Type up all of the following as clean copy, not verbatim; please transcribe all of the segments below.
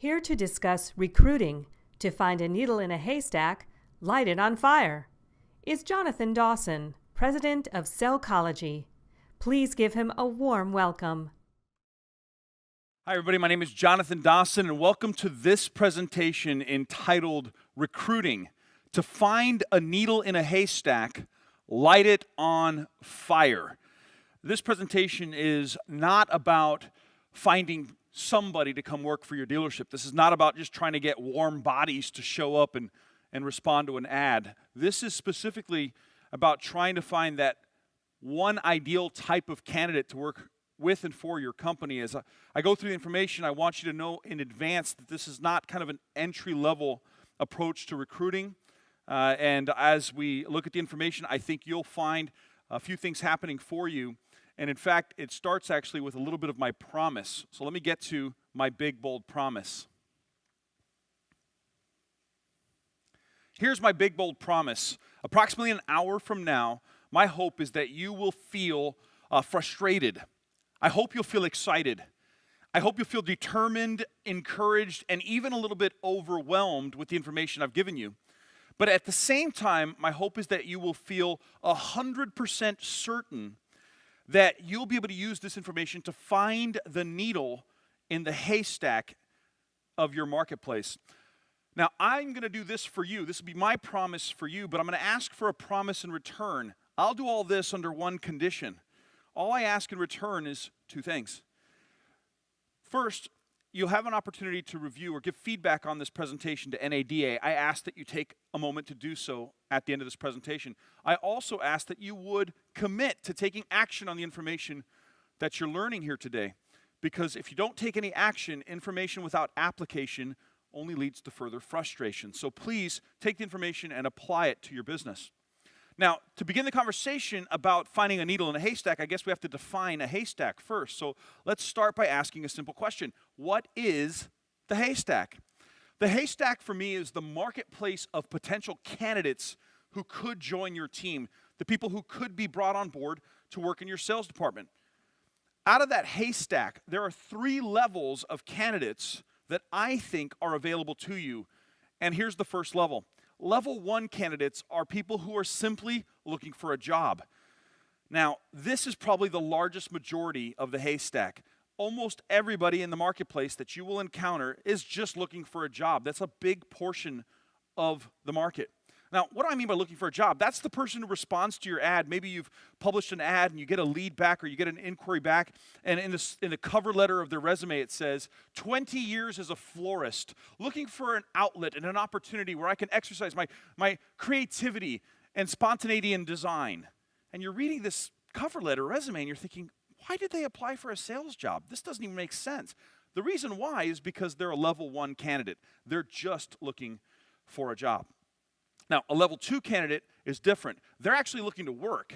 Here to discuss recruiting to find a needle in a haystack, light it on fire, is Jonathan Dawson, President of Cellcology. Please give him a warm welcome. Hi everybody, my name is Jonathan Dawson and welcome to this presentation entitled Recruiting to Find a Needle in a Haystack, Light It on Fire. This presentation is not about finding somebody to come work for your dealership. This is not about just trying to get warm bodies to show up and respond to an ad. This is specifically about trying to find that one ideal type of candidate to work with and for your company. As I go through the information, I want you to know in advance that this is not kind of an entry-level approach to recruiting. And as we look at the information, I think you'll find a few things happening for you. And in fact, it starts actually with a little bit of my promise. So let me get to my big, bold promise. Here's my big, bold promise. Approximately an hour from now, my hope is that you will feel frustrated. I hope you'll feel excited. I hope you'll feel determined, encouraged, and even a little bit overwhelmed with the information I've given you. But at the same time, my hope is that you will feel 100% certain that you'll be able to use this information to find the needle in the haystack of your marketplace. Now, I'm going to do this for you. This will be my promise for you, but I'm going to ask for a promise in return. I'll do all this under one condition. All I ask in return is two things. First, you'll have an opportunity to review or give feedback on this presentation to NADA. I ask that you take a moment to do so at the end of this presentation. I also ask that you would commit to taking action on the information that you're learning here today. Because if you don't take any action, information without application only leads to further frustration. So please take the information and apply it to your business. Now, to begin the conversation about finding a needle in a haystack, I guess we have to define a haystack first. So let's start by asking a simple question. What is the haystack? The haystack for me is the marketplace of potential candidates who could join your team, the people who could be brought on board to work in your sales department. Out of that haystack, there are 3 levels of candidates that I think are available to you. And here's the first level. Level 1 candidates are people who are simply looking for a job. Now, this is probably the largest majority of the haystack. Almost everybody in the marketplace that you will encounter is just looking for a job. That's a big portion of the market. Now, what do I mean by looking for a job? That's the person who responds to your ad. Maybe you've published an ad and you get a lead back or you get an inquiry back, and in the cover letter of their resume it says, 20 years as a florist, looking for an outlet and an opportunity where I can exercise my creativity and spontaneity in design. And you're reading this cover letter resume and you're thinking, why did they apply for a sales job? This doesn't even make sense. The reason why is because they're a level 1 candidate. They're just looking for a job. Now, a level 2 candidate is different. They're actually looking to work.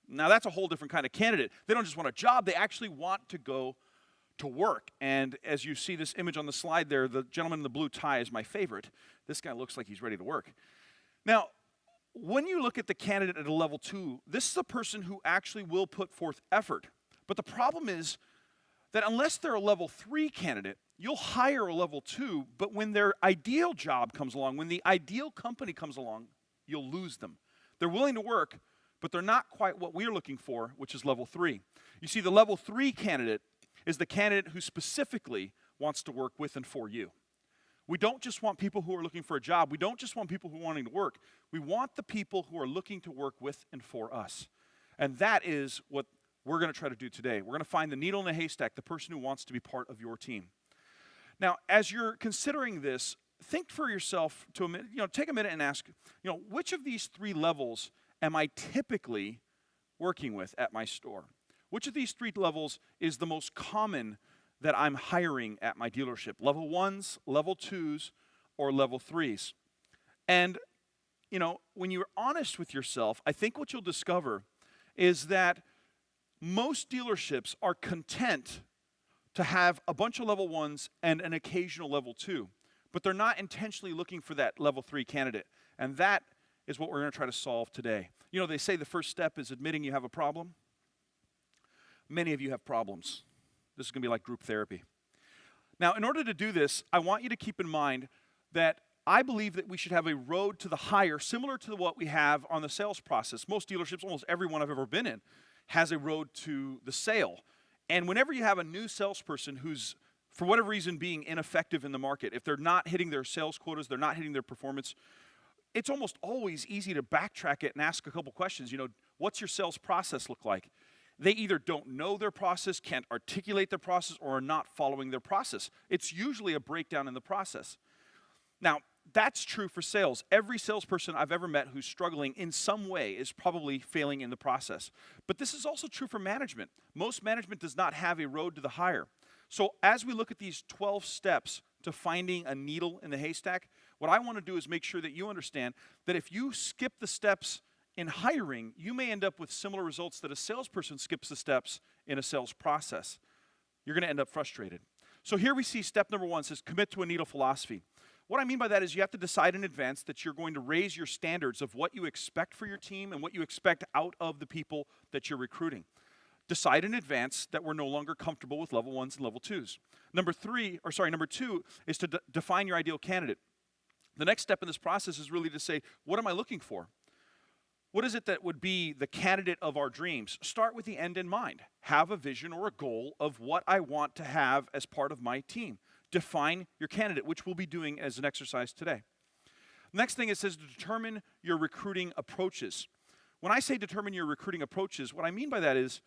Now, that's a whole different kind of candidate. They don't just want a job, they actually want to go to work. And as you see this image on the slide there, the gentleman in the blue tie is my favorite. This guy looks like he's ready to work. Now, when you look at the candidate at a level 2, this is a person who actually will put forth effort. But the problem is that unless they're a level 3 candidate, you'll hire a level 2, but when their ideal job comes along, when the ideal company comes along, you'll lose them. They're willing to work, but they're not quite what we're looking for, which is level 3. You see, the level 3 candidate is the candidate who specifically wants to work with and for you. We don't just want people who are looking for a job. We don't just want people who are wanting to work. We want the people who are looking to work with and for us. And that is what we're going to try to do today. We're going to find the needle in the haystack, the person who wants to be part of your team. Now, as you're considering this, think for yourself to a minute, take a minute and ask, which of these 3 levels am I typically working with at my store? Which of these 3 levels is the most common that I'm hiring at my dealership? Level 1s, level 2s, or level 3s? And, when you're honest with yourself, I think what you'll discover is that most dealerships are content to have a bunch of level 1s and an occasional level 2. But they're not intentionally looking for that level 3 candidate. And that is what we're going to try to solve today. They say the first step is admitting you have a problem. Many of you have problems. This is going to be like group therapy. Now, in order to do this, I want you to keep in mind that I believe that we should have a road to the hire similar to what we have on the sales process. Most dealerships, almost every one I've ever been in, has a road to the sale. And whenever you have a new salesperson who's, for whatever reason, being ineffective in the market, if they're not hitting their sales quotas, they're not hitting their performance, it's almost always easy to backtrack it and ask a couple questions. What's your sales process look like? They either don't know their process, can't articulate their process, or are not following their process. It's usually a breakdown in the process. Now, that's true for sales. Every salesperson I've ever met who's struggling in some way is probably failing in the process. But this is also true for management. Most management does not have a road to the hire. So as we look at these 12 steps to finding a needle in the haystack, what I want to do is make sure that you understand that if you skip the steps in hiring, you may end up with similar results that a salesperson skips the steps in a sales process. You're going to end up frustrated. So here we see step number 1 says commit to a needle philosophy. What I mean by that is you have to decide in advance that you're going to raise your standards of what you expect for your team and what you expect out of the people that you're recruiting. Decide in advance that we're no longer comfortable with level 1s and level 2s. Number 2 is to define your ideal candidate. The next step in this process is really to say, what am I looking for? What is it that would be the candidate of our dreams? Start with the end in mind. Have a vision or a goal of what I want to have as part of my team. Define your candidate, which we'll be doing as an exercise today. Next thing, it says to determine your recruiting approaches. When I say determine your recruiting approaches, what I mean by that is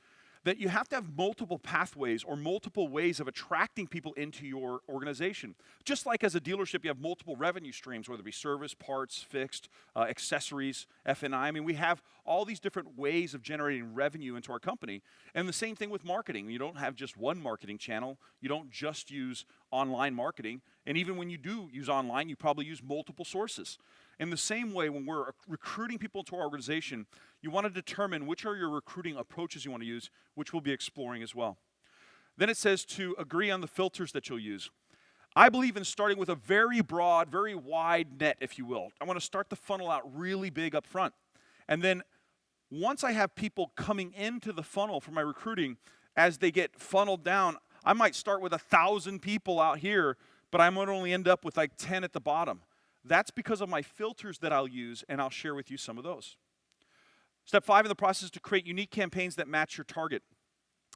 that you have to have multiple pathways or multiple ways of attracting people into your organization. Just like as a dealership, you have multiple revenue streams, whether it be service, parts, fixed, accessories, F&I. I mean, we have all these different ways of generating revenue into our company. And the same thing with marketing. You don't have just one marketing channel. You don't just use online marketing. And even when you do use online, you probably use multiple sources. In the same way, when we're recruiting people into our organization, you want to determine which are your recruiting approaches you want to use, which we'll be exploring as well. Then it says to agree on the filters that you'll use. I believe in starting with a very broad, very wide net, if you will. I want to start the funnel out really big up front. And then once I have people coming into the funnel for my recruiting, as they get funneled down, I might start with 1,000 people out here, but I might only end up with like 10 at the bottom. That's because of my filters that I'll use, and I'll share with you some of those. Step 5 in the process is to create unique campaigns that match your target.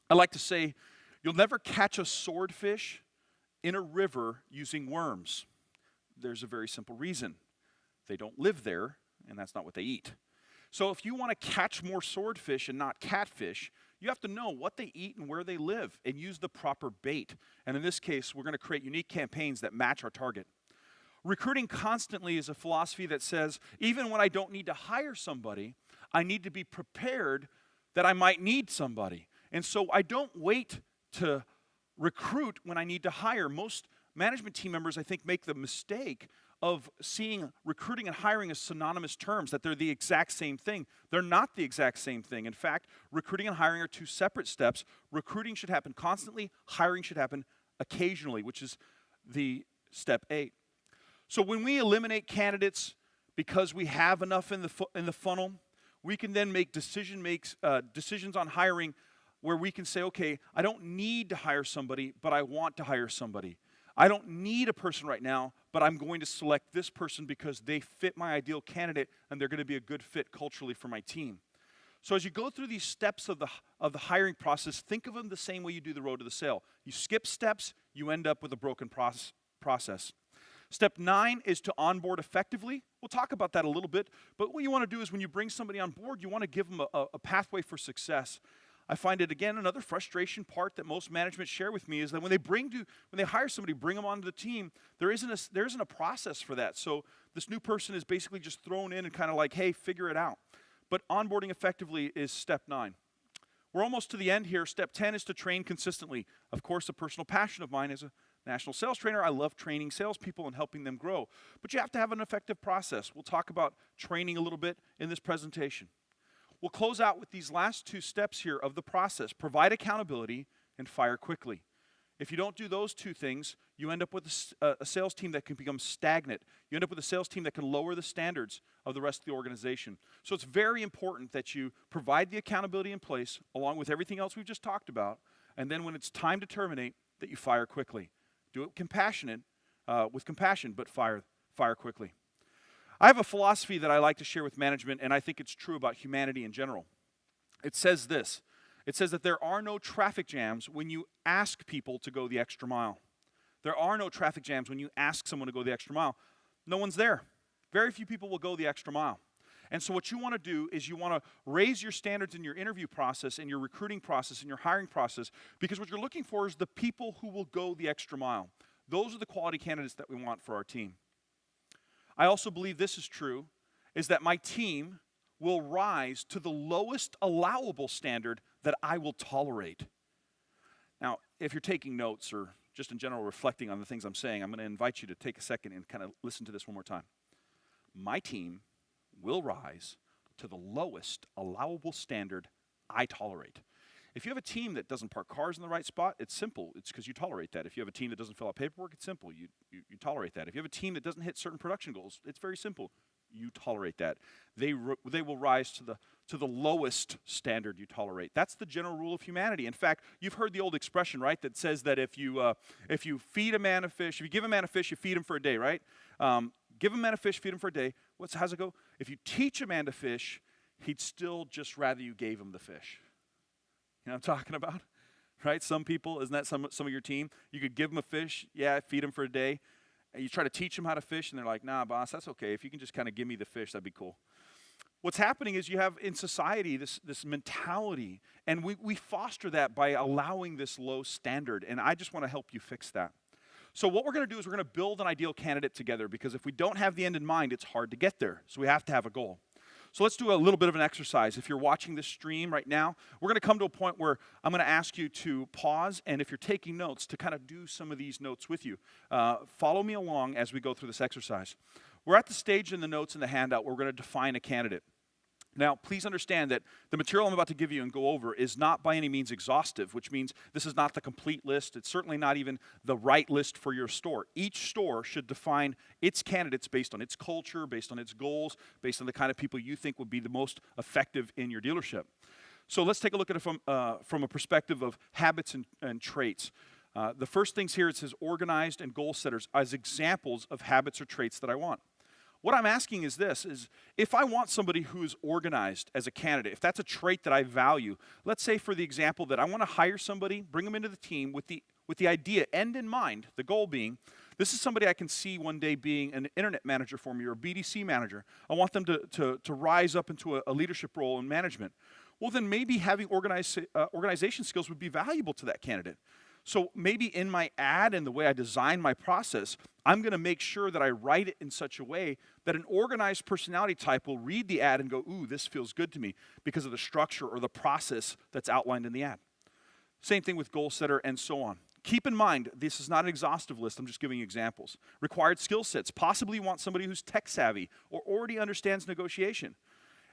I like to say, you'll never catch a swordfish in a river using worms. There's a very simple reason. They don't live there, and that's not what they eat. So if you want to catch more swordfish and not catfish, you have to know what they eat and where they live and use the proper bait. And in this case, we're going to create unique campaigns that match our target. Recruiting constantly is a philosophy that says, even when I don't need to hire somebody, I need to be prepared that I might need somebody. And so I don't wait to recruit when I need to hire. Most management team members, I think, make the mistake of seeing recruiting and hiring as synonymous terms, that they're the exact same thing. They're not the exact same thing. In fact, recruiting and hiring are two separate steps. Recruiting should happen constantly. Hiring should happen occasionally, which is the step 8. So when we eliminate candidates because we have enough in the funnel, we can then make decisions on hiring where we can say, okay, I don't need to hire somebody, but I want to hire somebody. I don't need a person right now, but I'm going to select this person because they fit my ideal candidate and they're going to be a good fit culturally for my team. So as you go through these steps of the hiring process, think of them the same way you do the road to the sale. You skip steps, you end up with a broken process. Step 9 is to onboard effectively. We'll talk about that a little bit, but what you want to do is when you bring somebody on board, you want to give them a pathway for success. I find it, again, another frustration part that most management share with me is that when they hire somebody, bring them onto the team, there isn't a process for that. So this new person is basically just thrown in and kind of like, hey, figure it out. But onboarding effectively is step 9. We're almost to the end here. Step 10 is to train consistently. Of course, a personal passion of mine is a national sales trainer. I love training salespeople and helping them grow. But you have to have an effective process. We'll talk about training a little bit in this presentation. We'll close out with these last 2 steps here of the process. Provide accountability and fire quickly. If you don't do those 2 things, you end up with a sales team that can become stagnant. You end up with a sales team that can lower the standards of the rest of the organization. So it's very important that you provide the accountability in place along with everything else we've just talked about. And then when it's time to terminate, that you fire quickly. Do it with compassion, but fire quickly. I have a philosophy that I like to share with management, and I think it's true about humanity in general. It says this. It says that there are no traffic jams when you ask people to go the extra mile. There are no traffic jams when you ask someone to go the extra mile. No one's there. Very few people will go the extra mile. And so what you want to do is you want to raise your standards in your interview process, in your recruiting process, in your hiring process, because what you're looking for is the people who will go the extra mile. Those are the quality candidates that we want for our team. I also believe this is true, is that my team will rise to the lowest allowable standard that I will tolerate. Now, if you're taking notes or just in general reflecting on the things I'm saying, I'm going to invite you to take a second and kind of listen to this one more time. My team will rise to the lowest allowable standard I tolerate. If you have a team that doesn't park cars in the right spot, it's simple. It's because you tolerate that. If you have a team that doesn't fill out paperwork, it's simple. You tolerate that. If you have a team that doesn't hit certain production goals, it's very simple. You tolerate that. They will rise to the lowest standard you tolerate. That's the general rule of humanity. In fact, you've heard the old expression, right, that says that if you feed a man a fish, if you give a man a fish, you feed him for a day, right? Give a man a fish, feed him for a day. How's it go? If you teach a man to fish, he'd still just rather you gave him the fish. You know what I'm talking about? Right? Some people, isn't that some of your team? You could give them a fish, feed them for a day. And you try to teach them how to fish, and they're like, nah, boss, that's okay. If you can just kind of give me the fish, that'd be cool. What's happening is you have in society this mentality, and we foster that by allowing this low standard, and I just want to help you fix that. So what we're going to do is we're going to build an ideal candidate together, because if we don't have the end in mind, it's hard to get there. So we have to have a goal. So let's do a little bit of an exercise. If you're watching this stream right now, we're going to come to a point where I'm going to ask you to pause, and if you're taking notes, to kind of do some of these notes with you. Follow me along as we go through this exercise. We're at the stage in the notes in the handout where we're going to define a candidate. Now, please understand that the material I'm about to give you and go over is not by any means exhaustive, which means this is not the complete list. It's certainly not even the right list for your store. Each store should define its candidates based on its culture, based on its goals, based on the kind of people you think would be the most effective in your dealership. So let's take a look at it from a perspective of habits and traits. The first things here, it says organized and goal setters as examples of habits or traits that I want. What I'm asking is this, is if I want somebody who is organized as a candidate, if that's a trait that I value, let's say for the example that I want to hire somebody, bring them into the team with the idea, end in mind, the goal being, this is somebody I can see one day being an internet manager for me or a BDC manager. I want them to rise up into a leadership role in management. Well, then maybe having organization skills would be valuable to that candidate. So maybe in my ad and the way I design my process, I'm going to make sure that I write it in such a way that an organized personality type will read the ad and go, ooh, this feels good to me because of the structure or the process that's outlined in the ad. Same thing with goal setter and so on. Keep in mind, this is not an exhaustive list. I'm just giving you examples. Required skill sets. Possibly you want somebody who's tech savvy or already understands negotiation.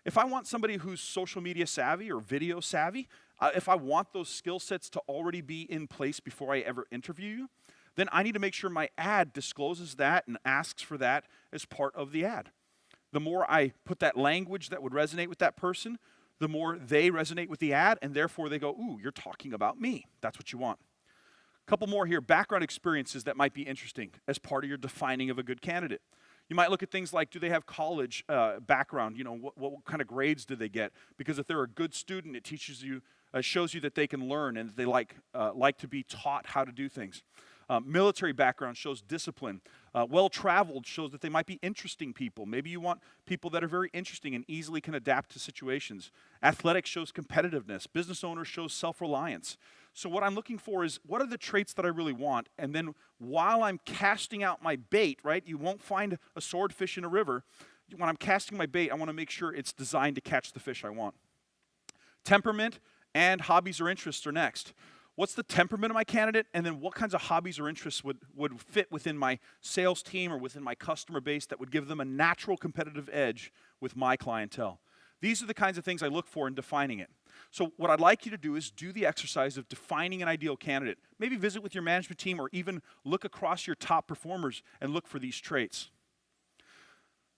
If I want somebody who's social media savvy or video savvy, if I want those skill sets to already be in place before I ever interview you, then I need to make sure my ad discloses that and asks for that as part of the ad. The more I put that language that would resonate with that person, the more they resonate with the ad, and therefore they go, ooh, you're talking about me. That's what you want. A couple more here, background experiences that might be interesting as part of your defining of a good candidate. You might look at things like, do they have college background? You know, what kind of grades do they get? Because if they're a good student, it teaches you, shows you that they can learn and that they like to be taught how to do things. Military background shows discipline. Well-traveled shows that they might be interesting people. Maybe you want people that are very interesting and easily can adapt to situations. Athletics shows competitiveness. Business owner shows self-reliance. So what I'm looking for is, what are the traits that I really want? And then while I'm casting out my bait, right, you won't find a swordfish in a river. When I'm casting my bait, I want to make sure it's designed to catch the fish I want. Temperament and hobbies or interests are next. What's the temperament of my candidate? And then what kinds of hobbies or interests would fit within my sales team or within my customer base that would give them a natural competitive edge with my clientele? These are the kinds of things I look for in defining it. So what I'd like you to do is do the exercise of defining an ideal candidate. Maybe visit with your management team or even look across your top performers and look for these traits.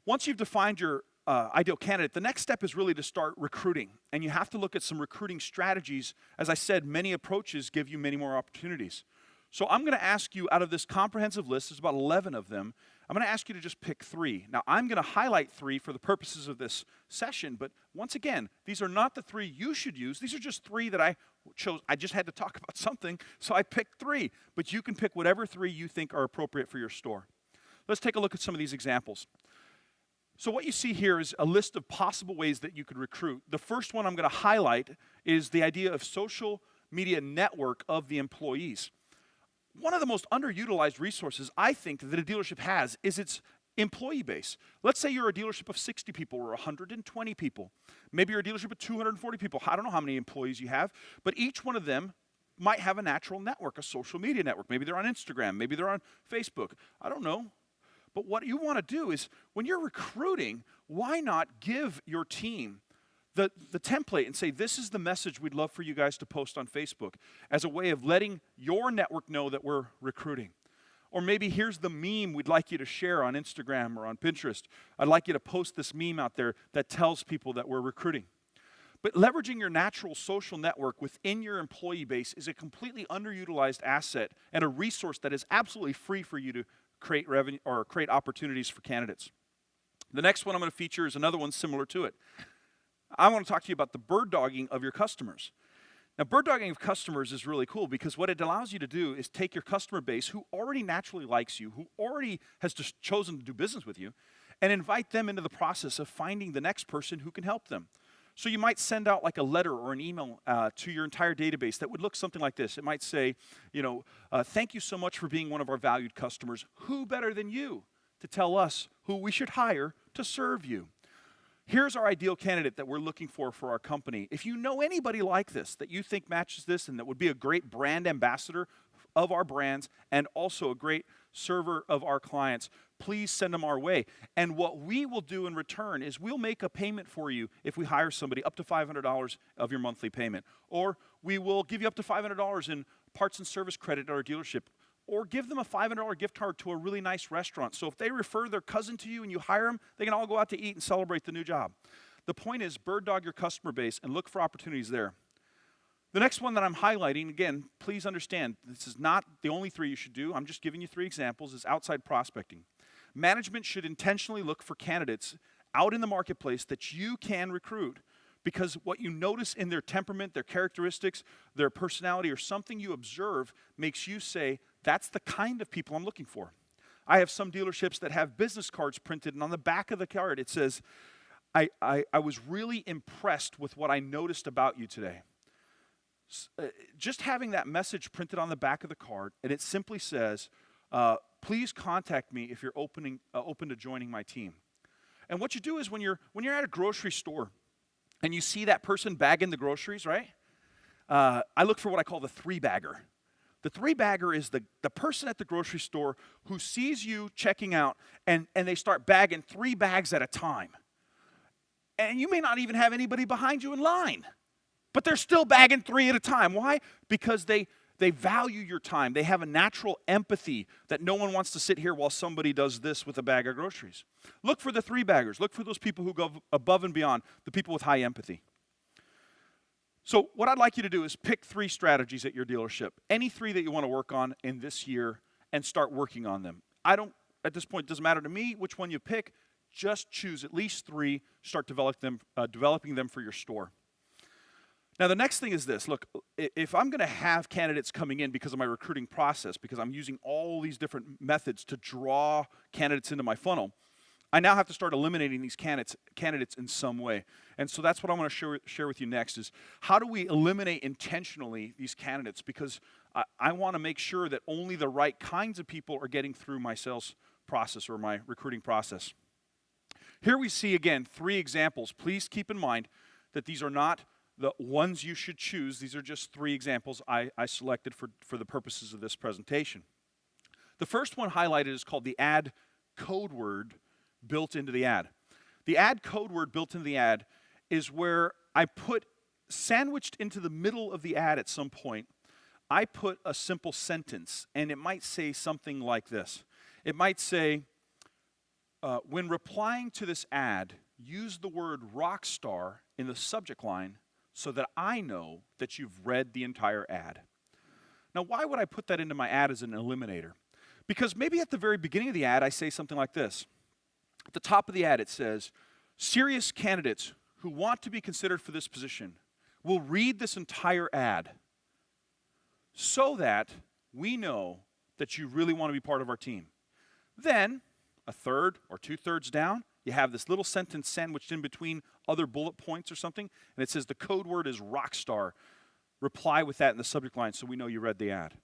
Once you've defined your ideal candidate, the next step is really to start recruiting. And you have to look at some recruiting strategies. As I said, many approaches give you many more opportunities. So I'm going to ask you, out of this comprehensive list, there's about 11 of them, I'm going to ask you to just pick 3. Now, I'm going to highlight 3 for the purposes of this session, but once again, these are not the 3 you should use. These are just 3 that I chose. I just had to talk about something, so I picked 3. But you can pick whatever 3 you think are appropriate for your store. Let's take a look at some of these examples. So what you see here is a list of possible ways that you could recruit. The first one I'm going to highlight is the idea of social media network of the employees. One of the most underutilized resources I think that a dealership has is its employee base. Let's say you're a dealership of 60 people or 120 people. Maybe you're a dealership of 240 people. I don't know how many employees you have, but each one of them might have a natural network, a social media network. Maybe they're on Instagram. Maybe they're on Facebook. I don't know. But what you want to do is, when you're recruiting, why not give your team the template and say, this is the message we'd love for you guys to post on Facebook, as a way of letting your network know that we're recruiting. Or maybe here's the meme we'd like you to share on Instagram or on Pinterest. I'd like you to post this meme out there that tells people that we're recruiting. But leveraging your natural social network within your employee base is a completely underutilized asset and a resource that is absolutely free for you to create revenue or create opportunities for candidates. The next one I'm going to feature is another one similar to it. I want to talk to you about the bird dogging of your customers. Now, bird dogging of customers is really cool because what it allows you to do is take your customer base who already naturally likes you, who already has just chosen to do business with you, and invite them into the process of finding the next person who can help them. So you might send out like a letter or an email to your entire database that would look something like this. It might say, thank you so much for being one of our valued customers. Who better than you to tell us who we should hire to serve you? Here's our ideal candidate that we're looking for our company. If you know anybody like this, that you think matches this and that would be a great brand ambassador of our brands and also a great server of our clients, please send them our way. And what we will do in return is we'll make a payment for you if we hire somebody, up to $500 of your monthly payment. Or we will give you up to $500 in parts and service credit at our dealership. Or give them a $500 gift card to a really nice restaurant. So if they refer their cousin to you and you hire them, they can all go out to eat and celebrate the new job. The point is, bird dog your customer base and look for opportunities there. The next one that I'm highlighting, again, please understand, this is not the only 3 you should do. I'm just giving you 3 examples, is outside prospecting. Management should intentionally look for candidates out in the marketplace that you can recruit, because what you notice in their temperament, their characteristics, their personality, or something you observe makes you say, that's the kind of people I'm looking for. I have some dealerships that have business cards printed, and on the back of the card it says, I was really impressed with what I noticed about you today. Just having that message printed on the back of the card, and it simply says, please contact me if you're open to joining my team. And what you do is when you're at a grocery store and you see that person bagging the groceries, right? I look for what I call the 3-bagger. The 3-bagger is the person at the grocery store who sees you checking out and they start bagging 3 bags at a time. And you may not even have anybody behind you in line, but they're still bagging 3 at a time. Why? Because they value your time. They have a natural empathy that no one wants to sit here while somebody does this with a bag of groceries. Look for the 3-baggers. Look for those people who go above and beyond, the people with high empathy. So what I'd like you to do is pick 3 strategies at your dealership, any 3 that you want to work on in this year, and start working on them. At this point, it doesn't matter to me which one you pick. Just choose at least 3, start developing them for your store. Now, the next thing is this. Look, if I'm going to have candidates coming in because of my recruiting process, because I'm using all these different methods to draw candidates into my funnel, I now have to start eliminating these candidates in some way. And so that's what I want to share with you next is how do we eliminate intentionally these candidates? Because I want to make sure that only the right kinds of people are getting through my sales process or my recruiting process. Here we see, again, 3 examples. Please keep in mind that these are not the ones you should choose. These are just 3 examples I selected for the purposes of this presentation. The first one highlighted is called the ad code word built into the ad. The ad code word built into the ad is where I put, sandwiched into the middle of the ad at some point, I put a simple sentence, and it might say something like this. It might say, when replying to this ad, use the word rock star in the subject line so that I know that you've read the entire ad. Now, why would I put that into my ad as an eliminator? Because maybe at the very beginning of the ad, I say something like this. At the top of the ad, it says, serious candidates who want to be considered for this position will read this entire ad so that we know that you really want to be part of our team. Then, a third or two-thirds down, you have this little sentence sandwiched in between other bullet points or something, and it says the code word is rockstar. Reply with that in the subject line so we know you read the ad.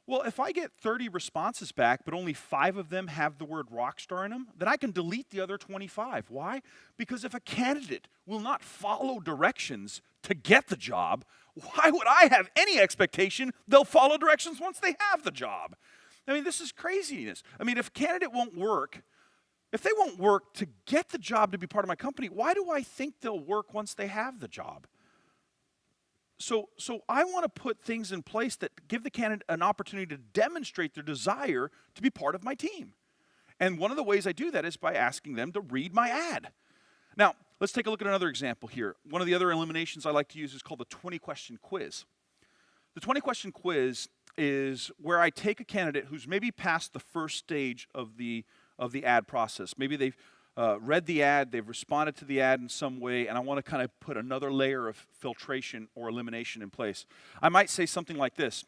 Well, if I get 30 responses back, but only 5 of them have the word rockstar in them, then I can delete the other 25. Why? Because if a candidate will not follow directions to get the job, why would I have any expectation they'll follow directions once they have the job? I mean, this is craziness. I mean, if a candidate won't work, if they won't work to get the job to be part of my company, why do I think they'll work once they have the job? So I want to put things in place that give the candidate an opportunity to demonstrate their desire to be part of my team. And one of the ways I do that is by asking them to read my ad. Now, let's take a look at another example here. One of the other eliminations I like to use is called the 20-question quiz. The 20-question quiz is where I take a candidate who's maybe past the first stage of the ad process. Maybe they've read the ad, they've responded to the ad in some way, and I want to kind of put another layer of filtration or elimination in place. I might say something like this.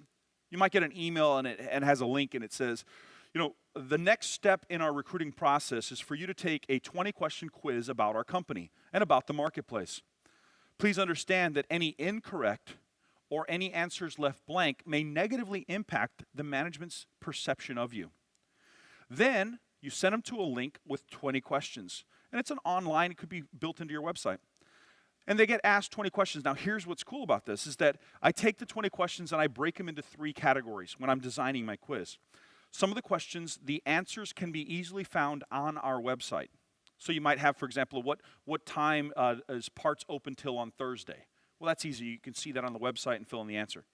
You might get an email and it has a link and it says, the next step in our recruiting process is for you to take a 20-question quiz about our company and about the marketplace. Please understand that any incorrect or any answers left blank may negatively impact the management's perception of you. Then you send them to a link with 20 questions. And it's an online, it could be built into your website. And they get asked 20 questions. Now, here's what's cool about this, is that I take the 20 questions and I break them into 3 categories when I'm designing my quiz. Some of the questions, the answers can be easily found on our website. So you might have, for example, what time is parts open till on Thursday? Well, that's easy. You can see that on the website and fill in the answer.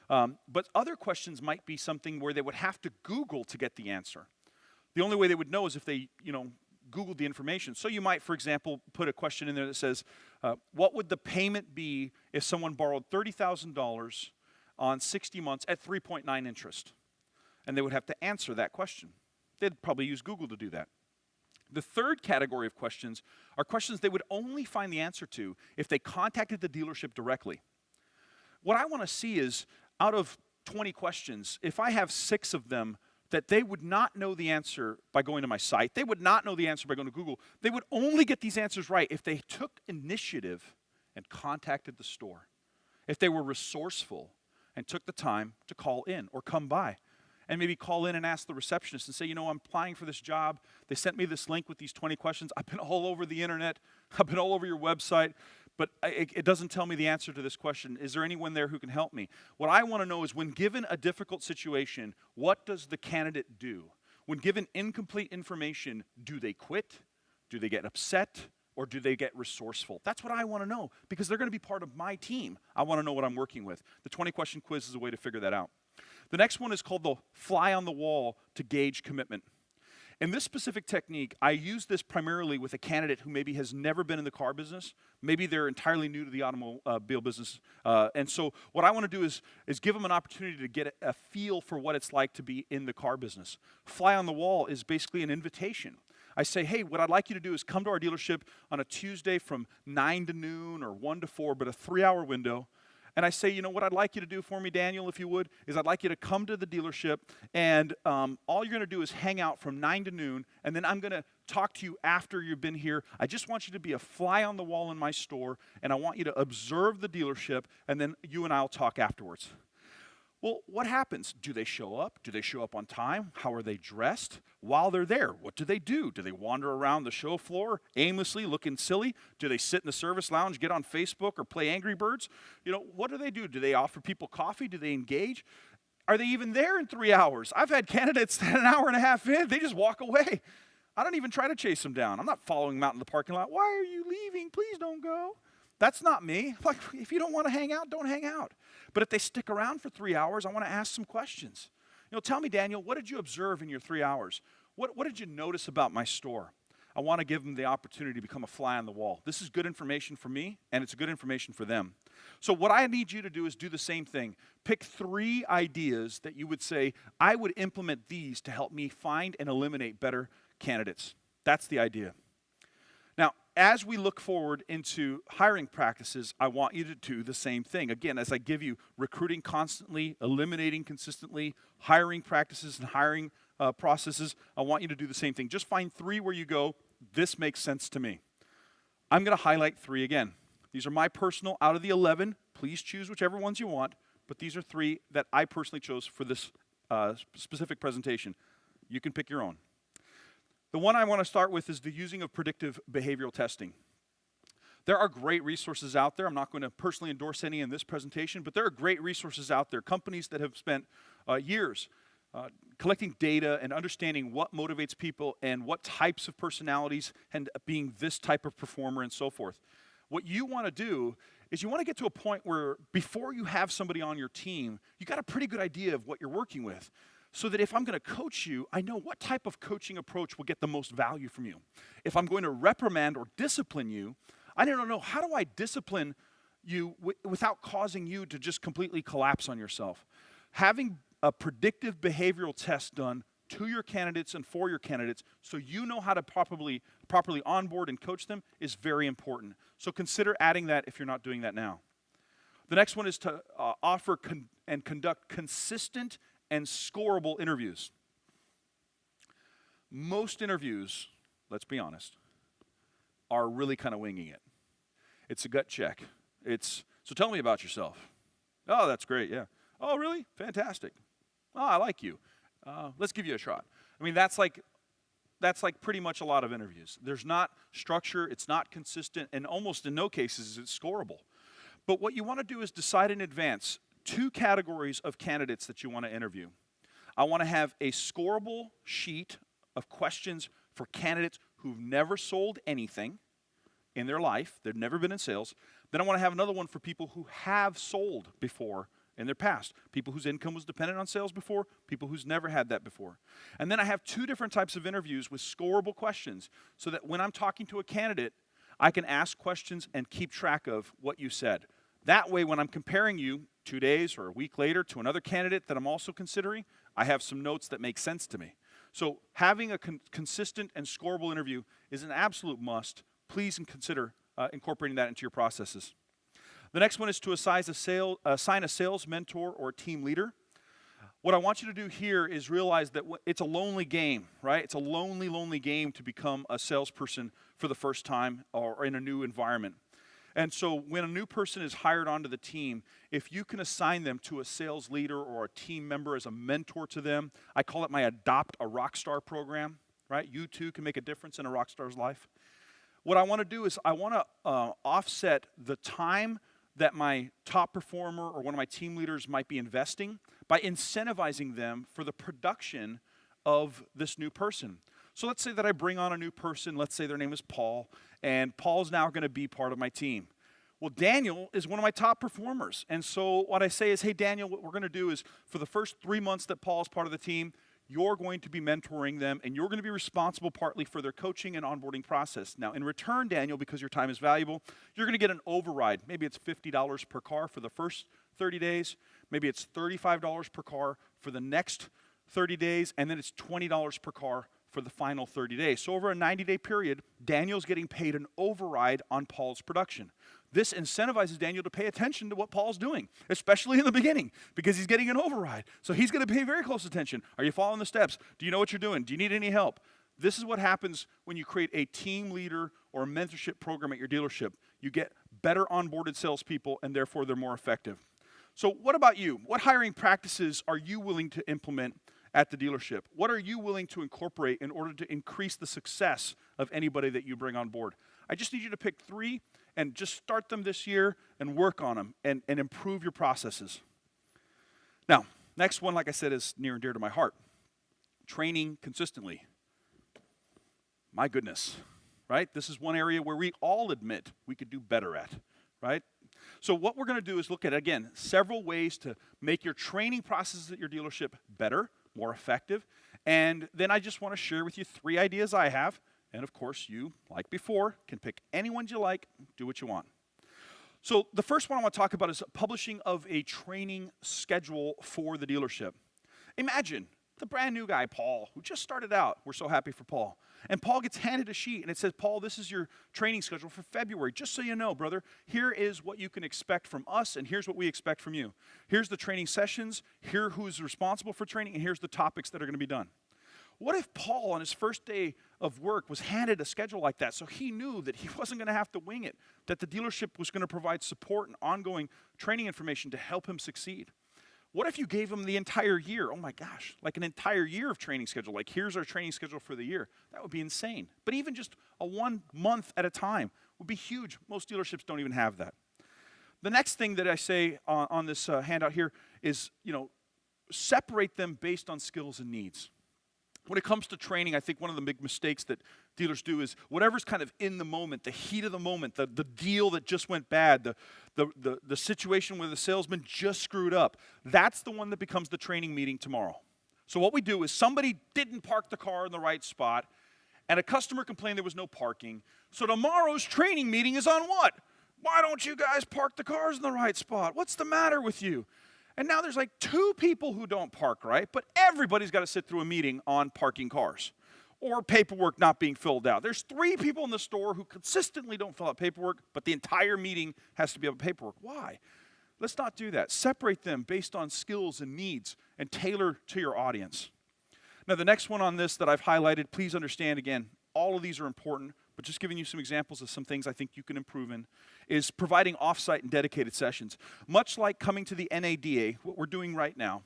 But other questions might be something where they would have to Google to get the answer. The only way they would know is if they, Googled the information. So you might, for example, put a question in there that says, what would the payment be if someone borrowed $30,000 on 60 months at 3.9 interest? And they would have to answer that question. They'd probably use Google to do that. The third category of questions are questions they would only find the answer to if they contacted the dealership directly. What I want to see is, out of 20 questions, if I have 6 of them that they would not know the answer by going to my site, they would not know the answer by going to Google, they would only get these answers right if they took initiative and contacted the store. If they were resourceful and took the time to call in or come by. And maybe call in and ask the receptionist and say, I'm applying for this job. They sent me this link with these 20 questions. I've been all over the internet. I've been all over your website. But it doesn't tell me the answer to this question. Is there anyone there who can help me? What I want to know is, when given a difficult situation, what does the candidate do? When given incomplete information, do they quit? Do they get upset? Or do they get resourceful? That's what I want to know, because they're going to be part of my team. I want to know what I'm working with. The 20-question quiz is a way to figure that out. The next one is called the fly on the wall to gauge commitment. In this specific technique, I use this primarily with a candidate who maybe has never been in the car business. Maybe they're entirely new to the automobile business. And so what I want to do is give them an opportunity to get a feel for what it's like to be in the car business. Fly on the wall is basically an invitation. I say, hey, what I'd like you to do is come to our dealership on a Tuesday from 9 to noon or 1 to 4, but a 3-hour window. And I say, what I'd like you to do for me, Daniel, if you would, is I'd like you to come to the dealership, and all you're going to do is hang out from 9 to noon, and then I'm going to talk to you after you've been here. I just want you to be a fly on the wall in my store, and I want you to observe the dealership, and then you and I will talk afterwards. Well, what happens? Do they show up? Do they show up on time? How are they dressed? While they're there, what do? Do they wander around the show floor aimlessly looking silly? Do they sit in the service lounge, get on Facebook, or play Angry Birds? What do? Do they offer people coffee? Do they engage? Are they even there in 3 hours? I've had candidates that an hour and a half in, they just walk away. I don't even try to chase them down. I'm not following them out in the parking lot. Why are you leaving? Please don't go. That's not me. Like, if you don't want to hang out, don't hang out. But if they stick around for 3 hours, I want to ask some questions. Tell me, Daniel, what did you observe in your 3 hours? What did you notice about my store? I want to give them the opportunity to become a fly on the wall. This is good information for me, and it's good information for them. So what I need you to do is do the same thing. Pick 3 ideas that you would say, I would implement these to help me find and eliminate better candidates. That's the idea. Now, as we look forward into hiring practices, I want you to do the same thing. Again, as I give you recruiting constantly, eliminating consistently, hiring practices and hiring processes, I want you to do the same thing. Just find 3 where you go, this makes sense to me. I'm going to highlight 3 again. These are my personal, out of the 11, please choose whichever ones you want, but these are 3 that I personally chose for this specific presentation. You can pick your own. The one I want to start with is the using of predictive behavioral testing. There are great resources out there. I'm not going to personally endorse any in this presentation, but there are great resources out there, companies that have spent years collecting data and understanding what motivates people and what types of personalities and being this type of performer and so forth. What you want to do is you want to get to a point where before you have somebody on your team, you got a pretty good idea of what you're working with. So that if I'm going to coach you, I know what type of coaching approach will get the most value from you. If I'm going to reprimand or discipline you, I don't know, how do I discipline you without causing you to just completely collapse on yourself? Having a predictive behavioral test done to your candidates and for your candidates so you know how to properly onboard and coach them is very important. So consider adding that if you're not doing that now. The next one is to offer and conduct consistent and scorable interviews. Most interviews, let's be honest, are really kind of winging it. It's a gut check. So tell me about yourself. Oh, that's great, yeah. Oh, really? Fantastic. Oh, I like you. Let's give you a shot. I mean, that's like pretty much a lot of interviews. There's not structure, it's not consistent, and almost in no cases it's scorable. But what you want to do is decide in advance 2 categories of candidates that you want to interview. I want to have a scorable sheet of questions for candidates who've never sold anything in their life. They've never been in sales. Then I want to have another one for people who have sold before in their past. People whose income was dependent on sales before, people who's never had that before. And then I have 2 different types of interviews with scorable questions so that when I'm talking to a candidate, I can ask questions and keep track of what you said. That way, when I'm comparing you 2 days or a week later to another candidate that I'm also considering, I have some notes that make sense to me. So having a consistent and scorable interview is an absolute must. Please consider incorporating that into your processes. The next one is to assign a sales mentor or team leader. What I want you to do here is realize that it's a lonely game, right? It's a lonely, lonely game to become a salesperson for the first time or in a new environment. And so when a new person is hired onto the team, if you can assign them to a sales leader or a team member as a mentor to them, I call it my Adopt a Rockstar program, right? You too can make a difference in a rock star's life. What I want to do is I want to offset the time that my top performer or one of my team leaders might be investing by incentivizing them for the production of this new person. So let's say that I bring on a new person, let's say their name is Paul, and Paul's now going to be part of my team. Well, Daniel is one of my top performers, and so what I say is, hey, Daniel, what we're going to do is for the first 3 months that Paul's part of the team, you're going to be mentoring them, and you're going to be responsible partly for their coaching and onboarding process. Now, in return, Daniel, because your time is valuable, you're going to get an override. Maybe it's $50 per car for the first 30 days. Maybe it's $35 per car for the next 30 days, and then it's $20 per car for the final 30 days. So over a 90-day period, Daniel's getting paid an override on Paul's production. This incentivizes Daniel to pay attention to what Paul's doing, especially in the beginning, because he's getting an override. So he's going to pay very close attention. Are you following the steps? Do you know what you're doing? Do you need any help? This is what happens when you create a team leader or a mentorship program at your dealership. You get better onboarded salespeople, and therefore they're more effective. So what about you? What hiring practices are you willing to implement at the dealership? What are you willing to incorporate in order to increase the success of anybody that you bring on board? I just need you to pick 3 and just start them this year and work on them and improve your processes. Now, next one, like I said, is near and dear to my heart. Training consistently. My goodness, right? This is one area where we all admit we could do better at, right? So what we're going to do is look at, again, several ways to make your training processes at your dealership better, more effective. And then I just want to share with you 3 ideas I have. And of course, you, like before, can pick any ones you like, do what you want. So the first one I want to talk about is publishing of a training schedule for the dealership. Imagine the brand new guy, Paul, who just started out. We're so happy for Paul. And Paul gets handed a sheet, and it says, Paul, this is your training schedule for February. Just so you know, brother, here is what you can expect from us, and here's what we expect from you. Here's the training sessions, here who's responsible for training, and here's the topics that are going to be done. What if Paul, on his first day of work, was handed a schedule like that so he knew that he wasn't going to have to wing it, that the dealership was going to provide support and ongoing training information to help him succeed? What if you gave him the entire year? Oh my gosh, like an entire year of training schedule. Like, here's our training schedule for the year. That would be insane. But even just a 1 month at a time would be huge. Most dealerships don't even have that. The next thing that I say on this handout here is, separate them based on skills and needs. When it comes to training, I think one of the big mistakes that dealers do is whatever's kind of in the moment, the heat of the moment, the deal that just went bad, the situation where the salesman just screwed up, that's the one that becomes the training meeting tomorrow. So what we do is somebody didn't park the car in the right spot, and a customer complained there was no parking. So tomorrow's training meeting is on what? Why don't you guys park the cars in the right spot? What's the matter with you? And now there's like 2 people who don't park right, but everybody's got to sit through a meeting on parking cars or paperwork not being filled out. There's 3 people in the store who consistently don't fill out paperwork, but the entire meeting has to be about paperwork. Why? Let's not do that. Separate them based on skills and needs and tailor to your audience. Now, the next one on this that I've highlighted, please understand, again, all of these are important, but just giving you some examples of some things I think you can improve in, is providing off-site and dedicated sessions. Much like coming to the NADA, what we're doing right now,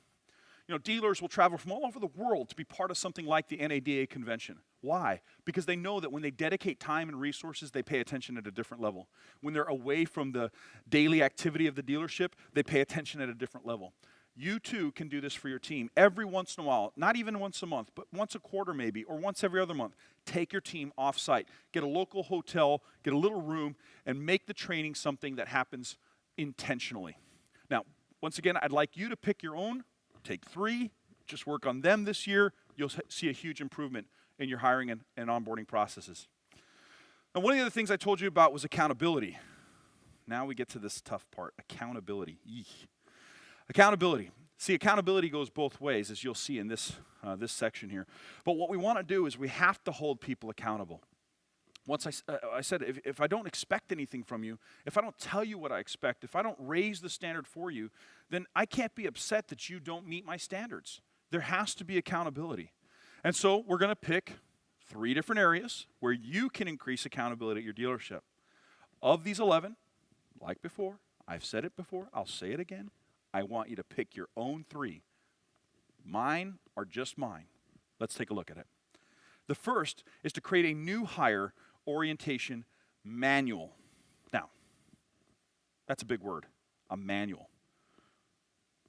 dealers will travel from all over the world to be part of something like the NADA convention. Why? Because they know that when they dedicate time and resources, they pay attention at a different level. When they're away from the daily activity of the dealership, they pay attention at a different level. You too can do this for your team. Every once in a while, not even once a month, but once a quarter maybe, or once every other month, take your team off-site. Get a local hotel, get a little room, and make the training something that happens intentionally. Now, once again, I'd like you to pick your own. Take 3, just work on them this year. You'll see a huge improvement in your hiring and onboarding processes. Now, one of the other things I told you about was accountability. Now we get to this tough part, accountability. Eek. Accountability. See, accountability goes both ways, as you'll see in this section here. But what we want to do is we have to hold people accountable. Once I said, if I don't expect anything from you, if I don't tell you what I expect, if I don't raise the standard for you, then I can't be upset that you don't meet my standards. There has to be accountability. And so we're going to pick 3 different areas where you can increase accountability at your dealership. Of these 11, like before, I've said it before, I'll say it again, I want you to pick your own 3. Mine or just mine. Let's take a look at it. The first is to create a new hire orientation manual. Now, that's a big word, a manual.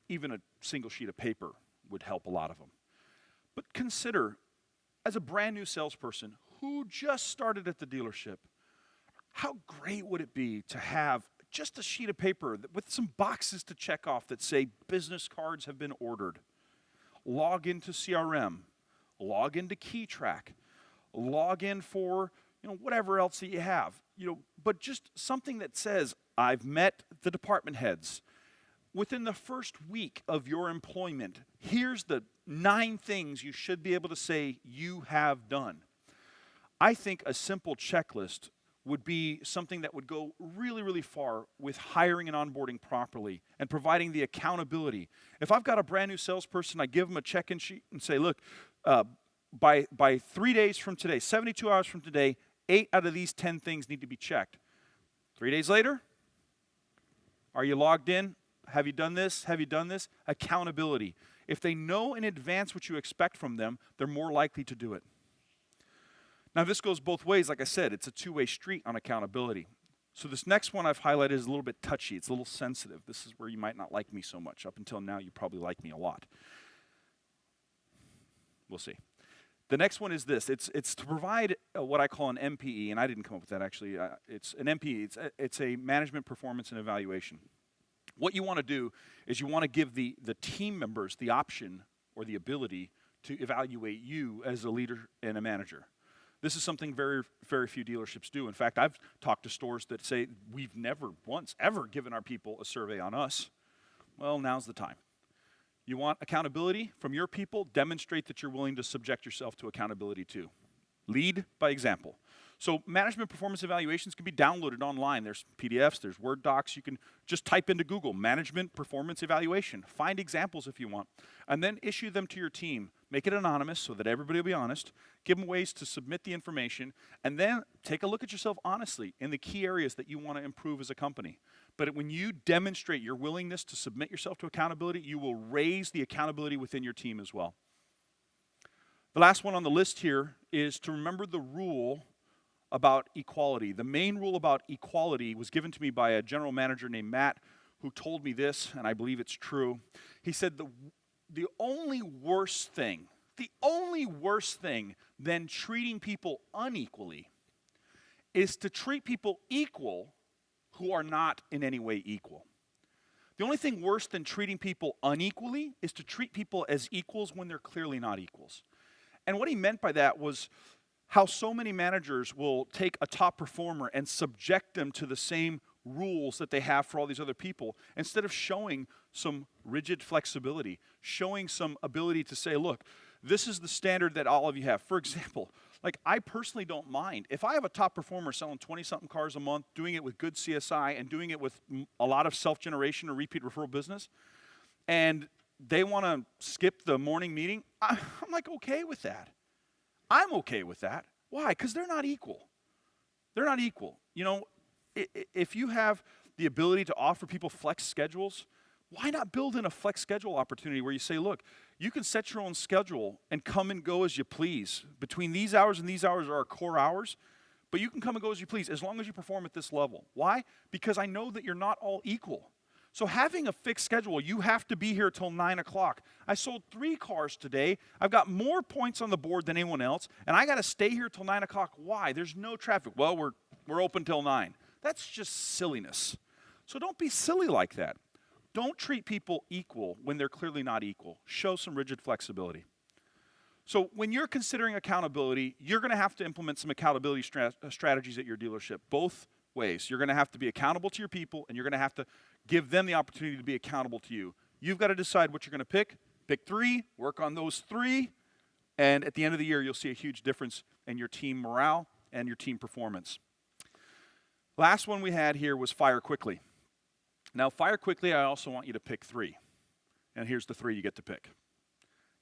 Even a single sheet of paper would help a lot of them. But consider, as a brand new salesperson who just started at the dealership, how great would it be to have just a sheet of paper with some boxes to check off that say business cards have been ordered. Log into CRM, log into KeyTrack, log in for whatever else that you have. But just something that says I've met the department heads. Within the first week of your employment, here's the 9 things you should be able to say you have done. I think a simple checklist would be something that would go really, really far with hiring and onboarding properly and providing the accountability. If I've got a brand new salesperson, I give them a check-in sheet and say, look, by 3 days from today, 72 hours from today, 8 out of these 10 things need to be checked. 3 days later, are you logged in? Have you done this? Have you done this? Accountability. If they know in advance what you expect from them, they're more likely to do it. Now, this goes both ways. Like I said, it's a 2-way street on accountability. So this next one I've highlighted is a little bit touchy. It's a little sensitive. This is where you might not like me so much. Up until now, you probably like me a lot. We'll see. The next one is this. It's to provide what I call an MPE, and I didn't come up with that, actually. It's an MPE. It's a management performance and evaluation. What you want to do is you want to give the team members the option or the ability to evaluate you as a leader and a manager. This is something very, very few dealerships do. In fact, I've talked to stores that say, we've never once ever given our people a survey on us. Well, now's the time. You want accountability from your people? Demonstrate that you're willing to subject yourself to accountability too. Lead by example. So management performance evaluations can be downloaded online. There's PDFs, there's Word docs. You can just type into Google, management performance evaluation. Find examples if you want. And then issue them to your team. Make it anonymous so that everybody will be honest. Give them ways to submit the information. And then take a look at yourself honestly in the key areas that you want to improve as a company. But when you demonstrate your willingness to submit yourself to accountability, you will raise the accountability within your team as well. The last one on the list here is to remember the rule about equality. The main rule about equality was given to me by a general manager named Matt, who told me this, and I believe it's true. He said the only worse thing than treating people unequally is to treat people equal who are not in any way equal. The only thing worse than treating people unequally is to treat people as equals when they're clearly not equals. And what he meant by that was how so many managers will take a top performer and subject them to the same rules that they have for all these other people, instead of showing some rigid flexibility, showing some ability to say, look, this is the standard that all of you have. For example, like I personally don't mind. If I have a top performer selling 20-something cars a month, doing it with good CSI and doing it with a lot of self-generation or repeat referral business, and they want to skip the morning meeting, I'm like okay with that. I'm okay with that. Why? Because they're not equal. They're not equal. You know, if you have the ability to offer people flex schedules, why not build in a flex schedule opportunity where you say, look, you can set your own schedule and come and go as you please. Between these hours and these hours are our core hours, but you can come and go as you please as long as you perform at this level. Why? Because I know that you're not all equal. So having a fixed schedule, you have to be here till 9 o'clock. I sold 3 cars today. I've got more points on the board than anyone else, and I got to stay here till 9 o'clock. Why? There's no traffic. Well, we're open till 9. That's just silliness. So don't be silly like that. Don't treat people equal when they're clearly not equal. Show some rigid flexibility. So when you're considering accountability, you're going to have to implement some accountability strategies at your dealership, both ways. You're going to have to be accountable to your people, and you're going to have to give them the opportunity to be accountable to you. You've got to decide what you're going to pick. Pick 3, work on those 3, and at the end of the year, you'll see a huge difference in your team morale and your team performance. Last one we had here was fire quickly. Now, fire quickly, I also want you to pick 3. And here's the 3 you get to pick.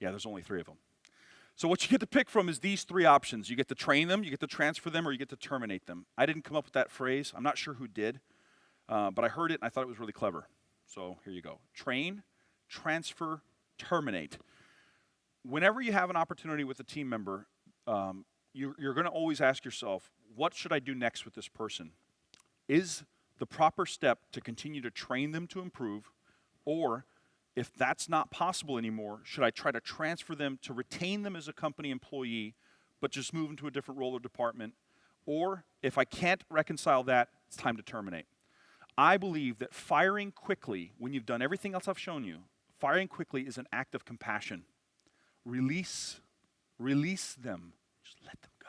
Yeah, there's only 3 of them. So what you get to pick from is these 3 options. You get to train them, you get to transfer them, or you get to terminate them. I didn't come up with that phrase. I'm not sure who did. But I heard it and I thought it was really clever. So here you go. Train, transfer, terminate. Whenever you have an opportunity with a team member, you're going to always ask yourself, what should I do next with this person? Is the proper step to continue to train them to improve, or if that's not possible anymore, should I try to transfer them to retain them as a company employee, but just move them to a different role or department? Or if I can't reconcile that, it's time to terminate. I believe that firing quickly, when you've done everything else I've shown you, firing quickly is an act of compassion. Release them. Just let them go.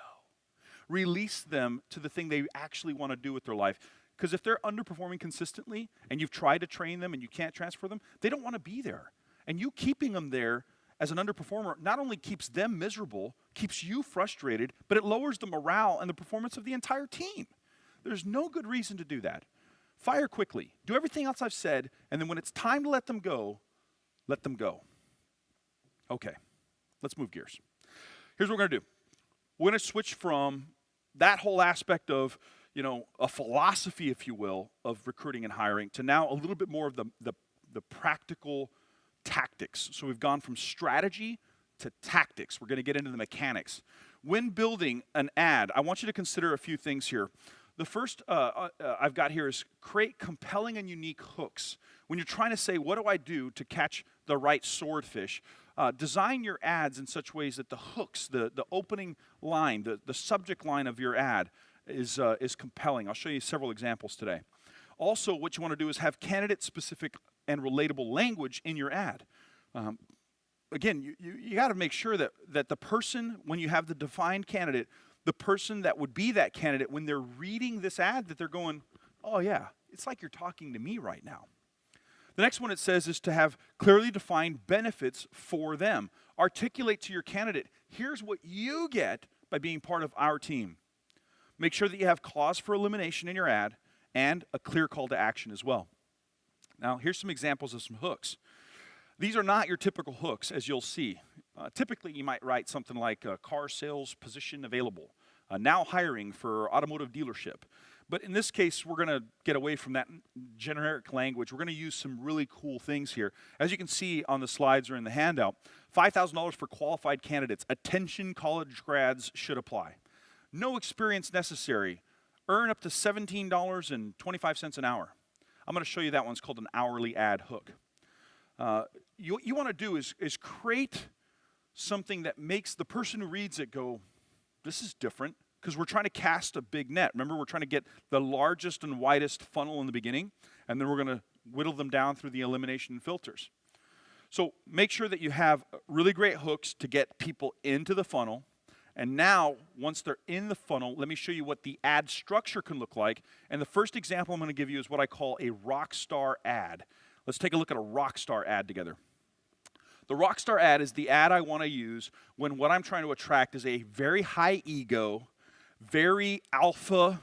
Release them to the thing they actually want to do with their life. Because if they're underperforming consistently and you've tried to train them and you can't transfer them, they don't want to be there. And you keeping them there as an underperformer not only keeps them miserable, keeps you frustrated, but it lowers the morale and the performance of the entire team. There's no good reason to do that. Fire quickly. Do everything else I've said, and then when it's time to let them go, let them go. Okay, let's move gears. Here's what we're going to do. We're going to switch from that whole aspect of, you know, a philosophy, if you will, of recruiting and hiring to now a little bit more of the practical tactics. So we've gone from strategy to tactics. We're going to get into the mechanics. When building an ad, I want you to consider a few things here. The first I've got here is create compelling and unique hooks. When you're trying to say, what do I do to catch the right swordfish? Design your ads in such ways that the hooks, the opening line, the subject line of your ad is compelling. I'll show you several examples today. Also, what you want to do is have candidate-specific and relatable language in your ad. Again, you got to make sure that the person, when you have the defined candidate, the person that would be that candidate, when they're reading this ad, that they're going, oh yeah, it's like you're talking to me right now. The next one it says is to have clearly defined benefits for them. Articulate to your candidate, here's what you get by being part of our team. Make sure that you have cause for elimination in your ad and a clear call to action as well. Now, here's some examples of some hooks. These are not your typical hooks, as you'll see. Typically, you might write something like car sales position available, now hiring for automotive dealership. But in this case, we're going to get away from that generic language. We're going to use some really cool things here. As you can see on the slides or in the handout, $5,000 for qualified candidates. Attention college grads should apply. No experience necessary. Earn up to $17.25 an hour. I'm going to show you that one's called an hourly ad hook. You want to do is create something that makes the person who reads it go, this is different, because we're trying to cast a big net. Remember, we're trying to get the largest and widest funnel in the beginning, and then we're going to whittle them down through the elimination filters. So make sure that you have really great hooks to get people into the funnel. And now, once they're in the funnel, let me show you what the ad structure can look like. And the first example I'm going to give you is what I call a rock star ad. Let's take a look at a rock star ad together. The rock star ad is the ad I want to use when what I'm trying to attract is a very high ego, very alpha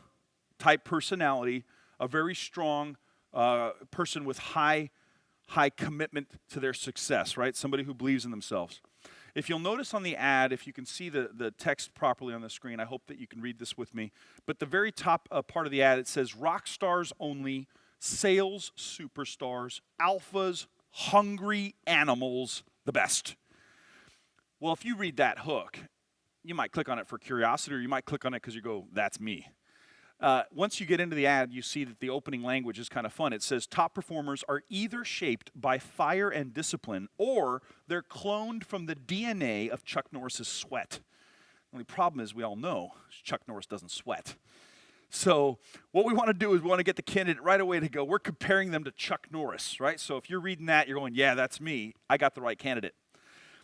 type personality, a very strong person with high commitment to their success, right? Somebody who believes in themselves. If you'll notice on the ad, if you can see the text properly on the screen, I hope that you can read this with me. But the very top part of the ad, it says, rock stars only, sales superstars, alphas, hungry animals, the best. Well, if you read that hook, you might click on it for curiosity, or you might click on it because you go, that's me. Once you get into the ad, you see that the opening language is kind of fun. It says, top performers are either shaped by fire and discipline, or they're cloned from the DNA of Chuck Norris's sweat. The only problem is we all know Chuck Norris doesn't sweat. So what we want to do is we want to get the candidate right away to go, we're comparing them to Chuck Norris, right? So if you're reading that, you're going, yeah, that's me. I got the right candidate.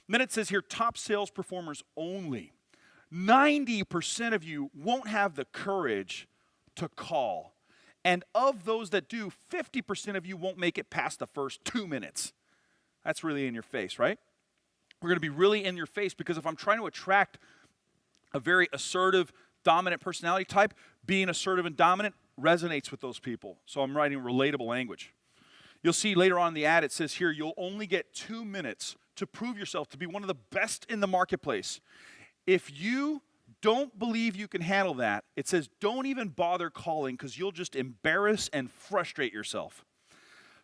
And then it says here, top sales performers only. 90% of you won't have the courage to call. And of those that do, 50% of you won't make it past the first 2 minutes. That's really in your face, right? We're going to be really in your face because if I'm trying to attract a very assertive, dominant personality type, being assertive and dominant resonates with those people. So I'm writing relatable language. You'll see later on in the ad, it says here, you'll only get 2 minutes to prove yourself to be one of the best in the marketplace. If you don't believe you can handle that, it says don't even bother calling because you'll just embarrass and frustrate yourself.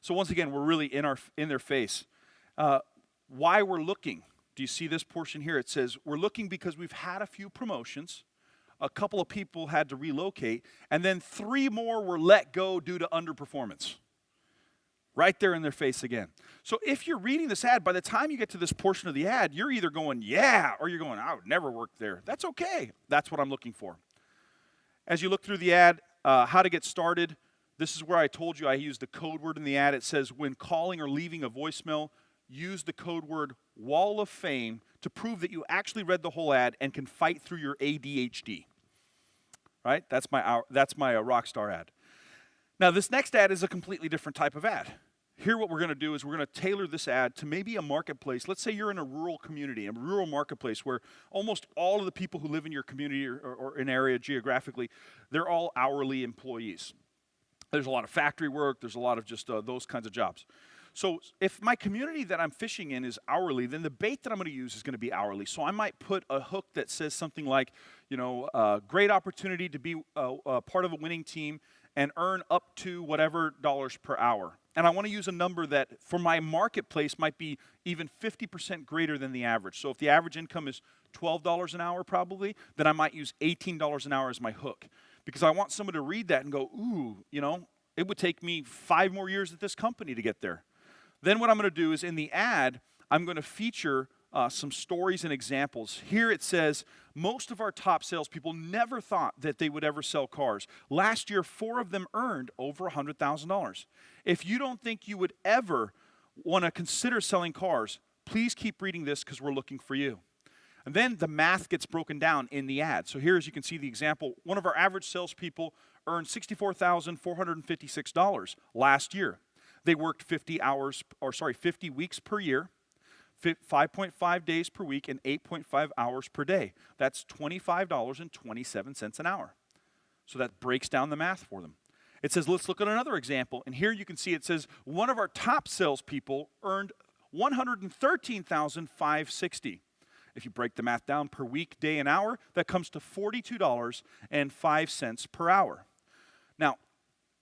So once again, we're really in their face. Why we're looking. Do you see this portion here? It says we're looking because we've had a few promotions. A couple of people had to relocate, and then 3 more were let go due to underperformance. Right there in their face again. So if you're reading this ad, by the time you get to this portion of the ad, you're either going, yeah, or you're going, I would never work there. That's okay. That's what I'm looking for. As you look through the ad, how to get started, this is where I told you I used the code word in the ad. It says when calling or leaving a voicemail, use the code word wall of fame to prove that you actually read the whole ad and can fight through your ADHD. Right? That's my rock star ad. Now, this next ad is a completely different type of ad. Here what we're going to do is we're going to tailor this ad to maybe a marketplace. Let's say you're in a rural community, a rural marketplace where almost all of the people who live in your community or an area geographically, they're all hourly employees. There's a lot of factory work. There's a lot of just those kinds of jobs. So if my community that I'm fishing in is hourly, then the bait that I'm going to use is going to be hourly. So I might put a hook that says something like, great opportunity to be part of a winning team and earn up to whatever dollars per hour. And I want to use a number that for my marketplace might be even 50% greater than the average. So if the average income is $12 an hour probably, then I might use $18 an hour as my hook. Because I want someone to read that and go, ooh, it would take me 5 more years at this company to get there. Then what I'm going to do is in the ad, I'm going to feature some stories and examples. Here it says, most of our top salespeople never thought that they would ever sell cars. Last year, 4 of them earned over $100,000. If you don't think you would ever want to consider selling cars, please keep reading this because we're looking for you. And then the math gets broken down in the ad. So here, as you can see the example, one of our average salespeople earned $64,456 last year. They worked 50 weeks per year, 5.5 days per week, and 8.5 hours per day. That's $25.27 an hour. So that breaks down the math for them. It says, let's look at another example. And here you can see it says one of our top salespeople earned $113,560. If you break the math down per week, day, and hour, that comes to $42.05 per hour. Now,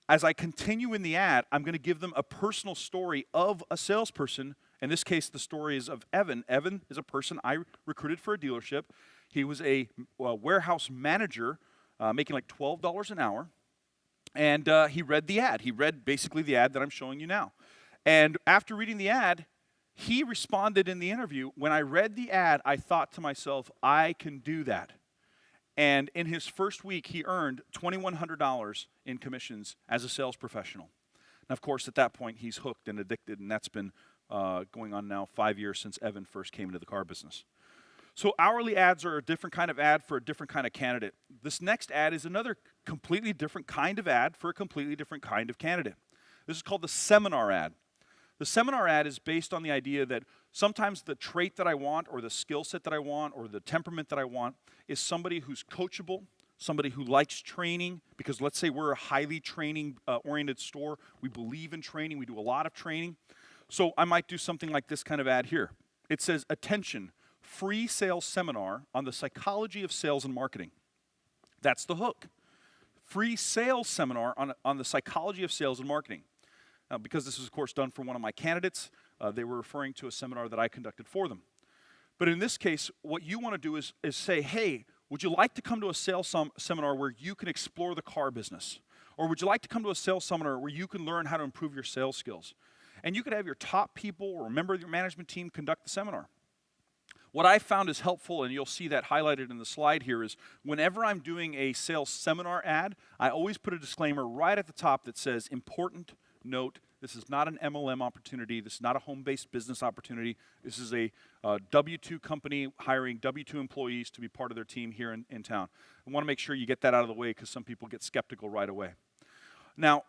as I continue in the ad, I'm going to give them a personal story of a salesperson. In this case, the story is of Evan. Evan is a person I recruited for a dealership. He was a warehouse manager making like $12 an hour. And he read the ad. He read basically the ad that I'm showing you now. And after reading the ad, he responded in the interview, when I read the ad, I thought to myself, I can do that. And in his first week, he earned $2,100 in commissions as a sales professional. And of course, at that point, he's hooked and addicted, and that's been going on now 5 years since Evan first came into the car business. So hourly ads are a different kind of ad for a different kind of candidate. This next ad is another completely different kind of ad for a completely different kind of candidate. This is called the seminar ad. The seminar ad is based on the idea that sometimes the trait that I want, or the skill set that I want, or the temperament that I want is somebody who's coachable, somebody who likes training, because let's say we're a highly training-oriented store. We believe in training. We do a lot of training. So I might do something like this kind of ad here. It says, attention, free sales seminar on the psychology of sales and marketing. That's the hook. Free sales seminar on the psychology of sales and marketing. Now, because this was, of course, done for one of my candidates, they were referring to a seminar that I conducted for them. But in this case, what you want to do is say, hey, would you like to come to a sales seminar where you can explore the car business? Or would you like to come to a sales seminar where you can learn how to improve your sales skills? And you could have your top people or a member of your management team conduct the seminar. What I found is helpful, and you'll see that highlighted in the slide here, is whenever I'm doing a sales seminar ad, I always put a disclaimer right at the top that says, important note, this is not an MLM opportunity. This is not a home-based business opportunity. This is a W-2 company hiring W-2 employees to be part of their team here in town. I want to make sure you get that out of the way because some people get skeptical right away. Now,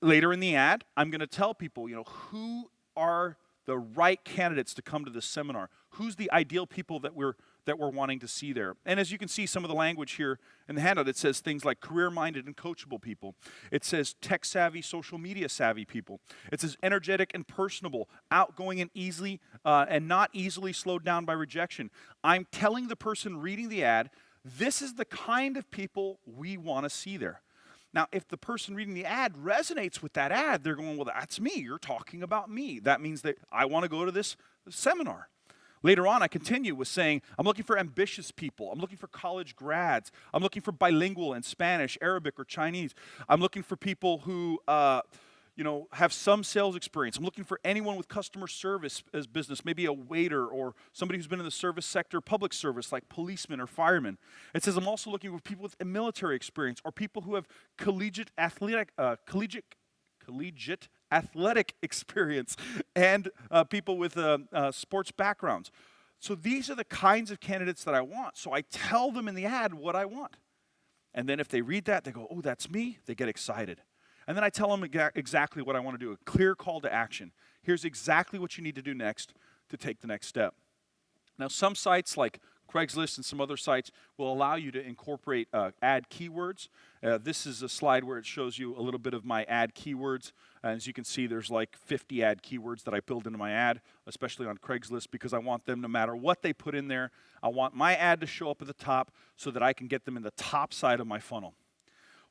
later in the ad, I'm going to tell people, who are the right candidates to come to this seminar. Who's the ideal people that we're wanting to see there? And as you can see, some of the language here in the handout, it says things like career-minded and coachable people. It says tech-savvy, social media-savvy people. It says energetic and personable, outgoing and easily and not easily slowed down by rejection. I'm telling the person reading the ad, this is the kind of people we want to see there. Now, if the person reading the ad resonates with that ad, they're going, well, that's me. You're talking about me. That means that I want to go to this seminar. Later on, I continue with saying, I'm looking for ambitious people. I'm looking for college grads. I'm looking for bilingual in Spanish, Arabic, or Chinese. I'm looking for people who have some sales experience. I'm looking for anyone with customer service as business, maybe a waiter or somebody who's been in the service sector, public service, like policemen or firemen. It says I'm also looking for people with military experience or people who have collegiate athletic experience and people with sports backgrounds. So these are the kinds of candidates that I want. So I tell them in the ad what I want. And then if they read that, they go, oh, that's me. They get excited. And then I tell them exactly what I want to do, a clear call to action. Here's exactly what you need to do next to take the next step. Now, some sites like Craigslist and some other sites will allow you to incorporate ad keywords. This is a slide where it shows you a little bit of my ad keywords. As you can see, there's like 50 ad keywords that I build into my ad, especially on Craigslist, because I want them, no matter what they put in there, I want my ad to show up at the top so that I can get them in the top side of my funnel.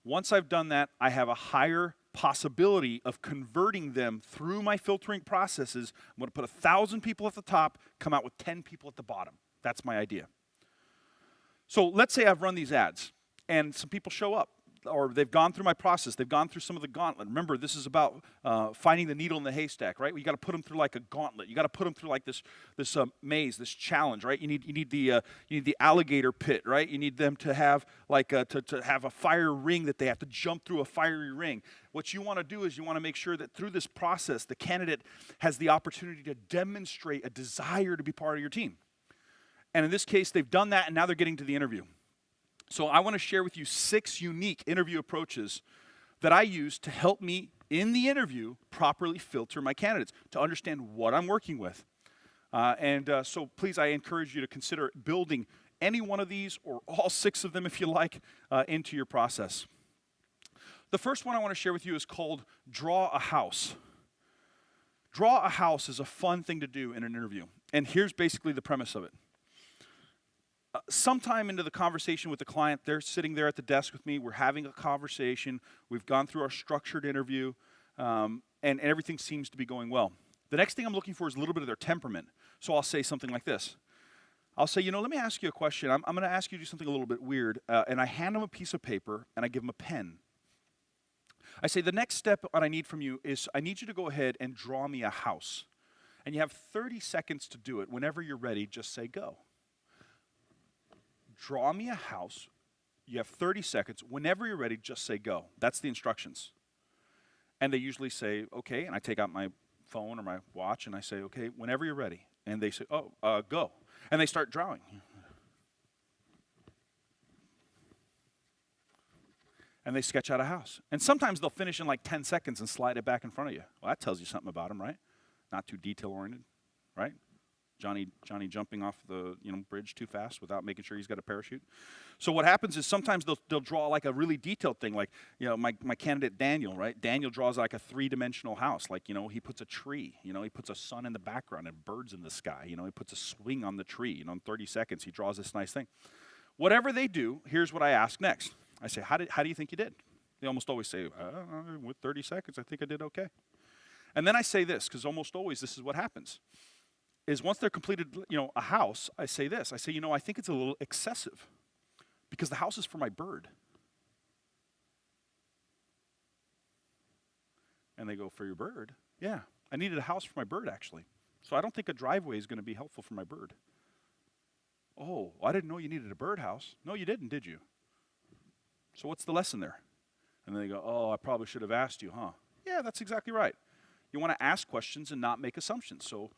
Once I've done that, I have a higher possibility of converting them through my filtering processes. I'm going to put 1,000 people at the top, come out with 10 people at the bottom. That's my idea. So let's say I've run these ads, and some people show up, or they've gone through my process. They've gone through some of the gauntlet. Remember, this is about finding the needle in the haystack, right? You got to put them through like a gauntlet. You got to put them through like this maze, this challenge, right? You need the alligator pit, right? You need them to have like to have a fire ring that they have to jump through a fiery ring. What you want to do is you want to make sure that through this process, the candidate has the opportunity to demonstrate a desire to be part of your team. And in this case, they've done that, and now they're getting to the interview. So I want to share with you 6 unique interview approaches that I use to help me, in the interview, properly filter my candidates, to understand what I'm working with. So please, I encourage you to consider building any one of these, or all 6 of them if you like, into your process. The first one I want to share with you is called Draw a House. Draw a house is a fun thing to do in an interview. And here's basically the premise of it. Sometime into the conversation with the client, they're sitting there at the desk with me. We're having a conversation. We've gone through our structured interview, and everything seems to be going well. The next thing I'm looking for is a little bit of their temperament. So I'll say something like this. I'll say, let me ask you a question. I'm going to ask you to do something a little bit weird. And I hand them a piece of paper, and I give them a pen. I say, the next step what I need from you is I need you to go ahead and draw me a house. And you have 30 seconds to do it. Whenever you're ready, just say go. Draw me a house. You have 30 seconds. Whenever you're ready, just say go. That's the instructions. And they usually say, okay. And I take out my phone or my watch and I say, okay, whenever you're ready. And they say, go. And they start drawing. And they sketch out a house. And sometimes they'll finish in like 10 seconds and slide it back in front of you. Well, that tells you something about them, right? Not too detail-oriented, right? Johnny jumping off the bridge too fast without making sure he's got a parachute. So what happens is sometimes they'll draw like a really detailed thing, like my candidate Daniel, right? Daniel draws like a 3-dimensional house, like he puts a tree, he puts a sun in the background and birds in the sky, he puts a swing on the tree, in 30 seconds he draws this nice thing. Whatever they do, here's what I ask next. I say, how do you think you did? They almost always say, with 30 seconds, I think I did okay. And then I say this, because almost always this is what happens. Is once they're completed, a house, I say this. I say, I think it's a little excessive because the house is for my bird. And they go, for your bird? Yeah, I needed a house for my bird, actually. So I don't think a driveway is going to be helpful for my bird. Oh, I didn't know you needed a birdhouse. No, you didn't, did you? So what's the lesson there? And then they go, oh, I probably should have asked you, huh? Yeah, that's exactly right. You want to ask questions and not make assumptions. So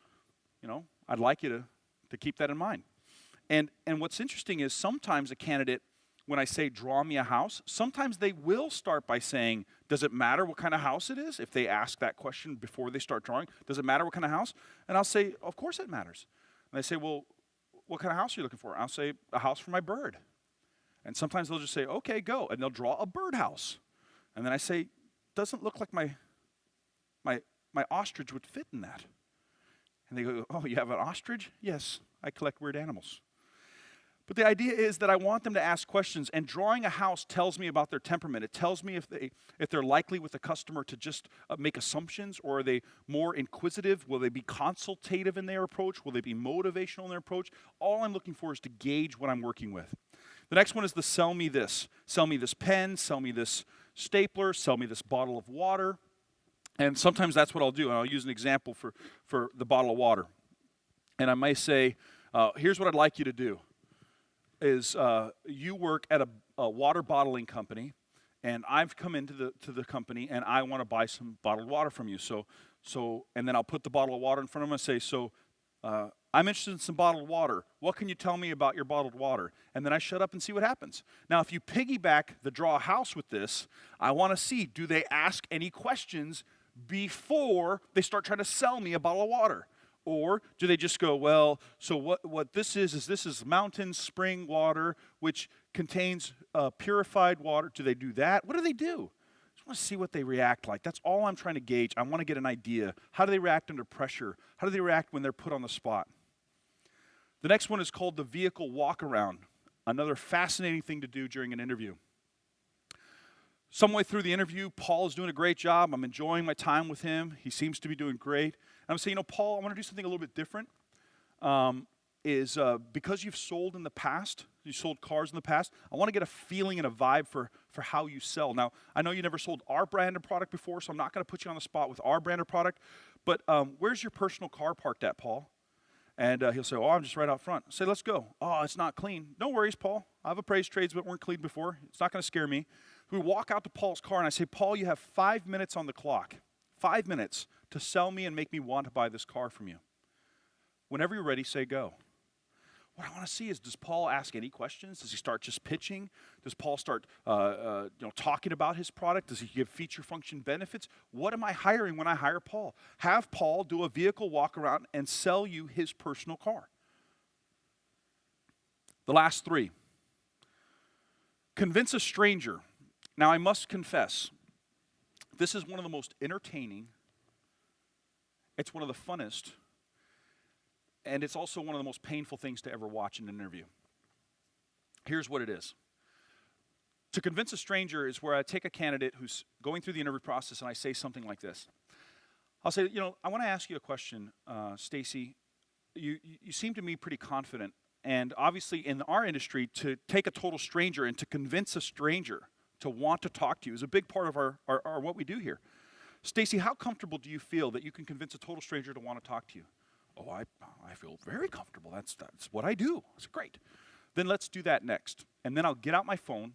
I'd like you to keep that in mind. And what's interesting is sometimes a candidate, when I say draw me a house, sometimes they will start by saying, does it matter what kind of house it is? If they ask that question before they start drawing, does it matter what kind of house? And I'll say, of course it matters. And they say, well, what kind of house are you looking for? I'll say, a house for my bird. And sometimes they'll just say, okay, go. And they'll draw a birdhouse. And then I say, doesn't look like my ostrich would fit in that. And they go, oh, you have an ostrich? Yes, I collect weird animals. But the idea is that I want them to ask questions, and drawing a house tells me about their temperament. It tells me if they're likely with the customer to just make assumptions, or are they more inquisitive? Will they be consultative in their approach? Will they be motivational in their approach? All I'm looking for is to gauge what I'm working with. The next one is the sell me this. Sell me this pen, sell me this stapler, sell me this bottle of water. And sometimes that's what I'll do. And I'll use an example for the bottle of water. And I might say, here's what I'd like you to do. Is you work at a water bottling company, and I've come into the company, and I want to buy some bottled water from you. And then I'll put the bottle of water in front of them and say, I'm interested in some bottled water. What can you tell me about your bottled water? And then I shut up and see what happens. Now, if you piggyback the draw a house with this, I want to see, do they ask any questions before they start trying to sell me a bottle of water? Or do they just go, well, so what this is mountain spring water, which contains purified water. Do they do that? What do they do? I just want to see what they react like. That's all I'm trying to gauge. I want to get an idea. How do they react under pressure? How do they react when they're put on the spot? The next one is called the vehicle walk around. Another fascinating thing to do during an interview. Some way through the interview, Paul is doing a great job. I'm enjoying my time with him. He seems to be doing great. And I'm saying, Paul, I want to do something a little bit different. Because you've sold in the past, you sold cars in the past, I want to get a feeling and a vibe for how you sell. Now, I know you never sold our brand of product before, so I'm not going to put you on the spot with our brand of product. But where's your personal car parked at, Paul? And he'll say, I'm just right out front. I say, let's go. Oh, it's not clean. No worries, Paul. I've appraised trades that weren't clean before. It's not going to scare me. We walk out to Paul's car, and I say, Paul, you have 5 minutes on the clock. 5 minutes to sell me and make me want to buy this car from you. Whenever you're ready, say go. What I want to see is, does Paul ask any questions? Does he start just pitching? Does Paul start talking about his product? Does he give feature function benefits? What am I hiring when I hire Paul? Have Paul do a vehicle walk around and sell you his personal car. The last three. Convince a stranger. Now, I must confess, this is one of the most entertaining, it's one of the funnest, and it's also one of the most painful things to ever watch in an interview. Here's what it is. To convince a stranger is where I take a candidate who's going through the interview process and I say something like this. I'll say, I want to ask you a question, Stacy. You seem to me pretty confident. And obviously in our industry, to take a total stranger and to convince a stranger to want to talk to you is a big part of our what we do here. Stacy, how comfortable do you feel that you can convince a total stranger to want to talk to you? Oh, I feel very comfortable. That's what I do. It's great. Then let's do that next. And then I'll get out my phone,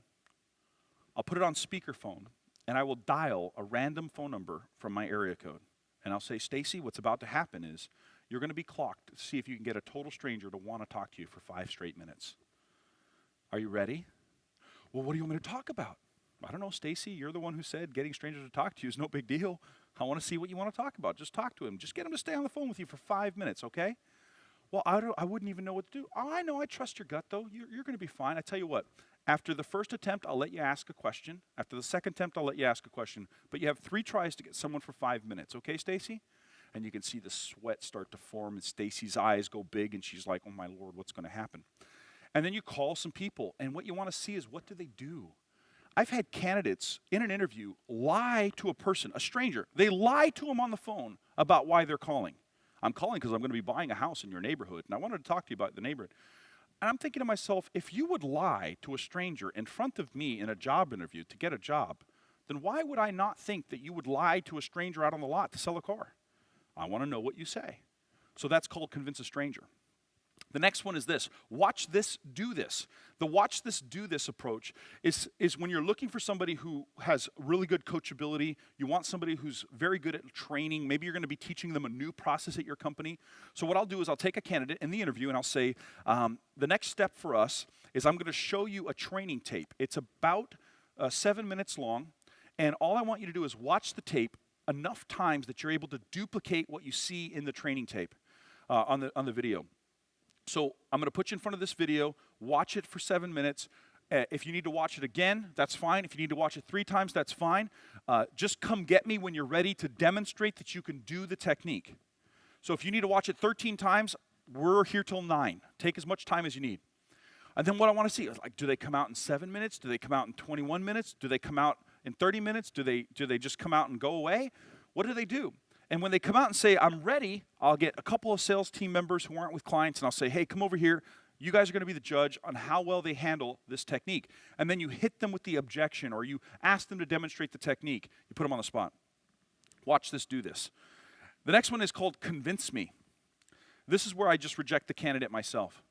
I'll put it on speakerphone, and I will dial a random phone number from my area code. And I'll say, Stacy, what's about to happen is you're going to be clocked to see if you can get a total stranger to want to talk to you for 5 straight minutes. Are you ready? Well, what do you want me to talk about? I don't know, Stacy, you're the one who said getting strangers to talk to you is no big deal. I want to see what you want to talk about. Just talk to him. Just get him to stay on the phone with you for 5 minutes, okay? Well, I wouldn't even know what to do. Oh, I know. I trust your gut, though. You're going to be fine. I tell you what. After the first attempt, I'll let you ask a question. After the second attempt, I'll let you ask a question. But you have 3 tries to get someone for 5 minutes, okay, Stacy? And you can see the sweat start to form, and Stacy's eyes go big, and she's like, oh, my Lord, what's going to happen? And then you call some people, and what you want to see is, what do they do? I've had candidates in an interview lie to a person, a stranger. They lie to them on the phone about why they're calling. I'm calling because I'm going to be buying a house in your neighborhood, and I wanted to talk to you about the neighborhood. And I'm thinking to myself, if you would lie to a stranger in front of me in a job interview to get a job, then why would I not think that you would lie to a stranger out on the lot to sell a car? I want to know what you say. So that's called convince a stranger. The next one is this. Watch this, do this. The watch this, do this approach is when you're looking for somebody who has really good coachability. You want somebody who's very good at training. Maybe you're going to be teaching them a new process at your company. So what I'll do is I'll take a candidate in the interview and I'll say, the next step for us is I'm going to show you a training tape. It's about 7 minutes long. And all I want you to do is watch the tape enough times that you're able to duplicate what you see in the training tape on the video. So I'm going to put you in front of this video, watch it for 7 minutes. If you need to watch it again, that's fine. If you need to watch it 3 times, that's fine. Just come get me when you're ready to demonstrate that you can do the technique. So if you need to watch it 13 times, we're here till 9. Take as much time as you need. And then what I want to see is, like, do they come out in 7 minutes? Do they come out in 21 minutes? Do they come out in 30 minutes? Do they just come out and go away? What do they do? And when they come out and say, I'm ready, I'll get a couple of sales team members who aren't with clients, and I'll say, hey, come over here. You guys are going to be the judge on how well they handle this technique. And then you hit them with the objection, or you ask them to demonstrate the technique. You put them on the spot. Watch this, do this. The next one is called convince me. This is where I just reject the candidate myself.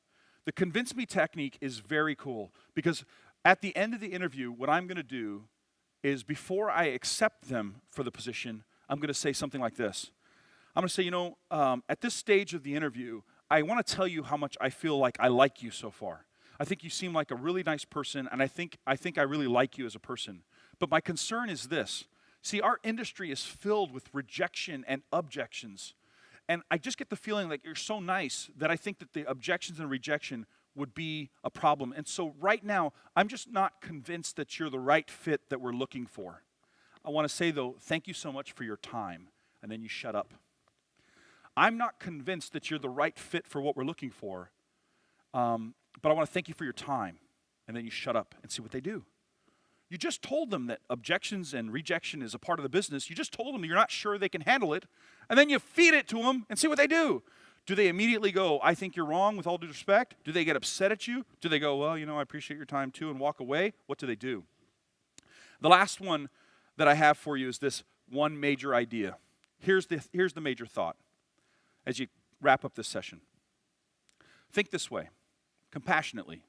The convince me technique is very cool, because at the end of the interview, what I'm going to do is, before I accept them for the position, I'm going to say something like this. I'm going to say, at this stage of the interview, I want to tell you how much I feel like I like you so far. I think you seem like a really nice person, and I think I really like you as a person. But my concern is this. See, our industry is filled with rejection and objections. And I just get the feeling like you're so nice that I think that the objections and rejection would be a problem. And so right now, I'm just not convinced that you're the right fit that we're looking for. I want to say, though, thank you so much for your time, and then you shut up. I'm not convinced that you're the right fit for what we're looking for, but I want to thank you for your time, and then you shut up and see what they do. You just told them that objections and rejection is a part of the business. You just told them you're not sure they can handle it, and then you feed it to them and see what they do. Do they immediately go, I think you're wrong, with all due respect? Do they get upset at you? Do they go, well, I appreciate your time too, and walk away? What do they do? The last one that I have for you is this one major idea. Here's the major thought as you wrap up this session. Think this way, compassionately.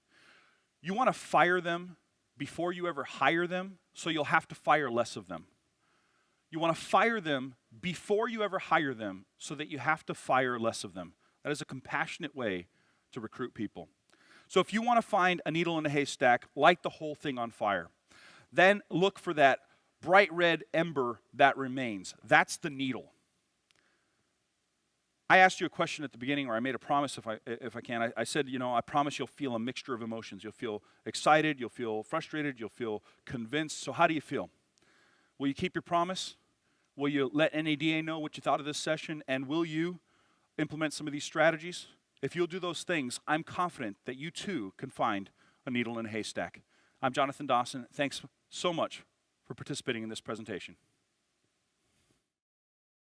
You want to fire them before you ever hire them, so you'll have to fire less of them. You want to fire them before you ever hire them, so that you have to fire less of them. That is a compassionate way to recruit people. So if you want to find a needle in a haystack, light the whole thing on fire. Then look for that bright red ember that remains. That's the needle. I asked you a question at the beginning, or I made a promise if I can. I said, I promise you'll feel a mixture of emotions. You'll feel excited, you'll feel frustrated, you'll feel convinced. So how do you feel? Will you keep your promise? Will you let NADA know what you thought of this session? And will you implement some of these strategies? If you'll do those things, I'm confident that you too can find a needle in a haystack. I'm Jonathan Dawson. Thanks so much for participating in this presentation.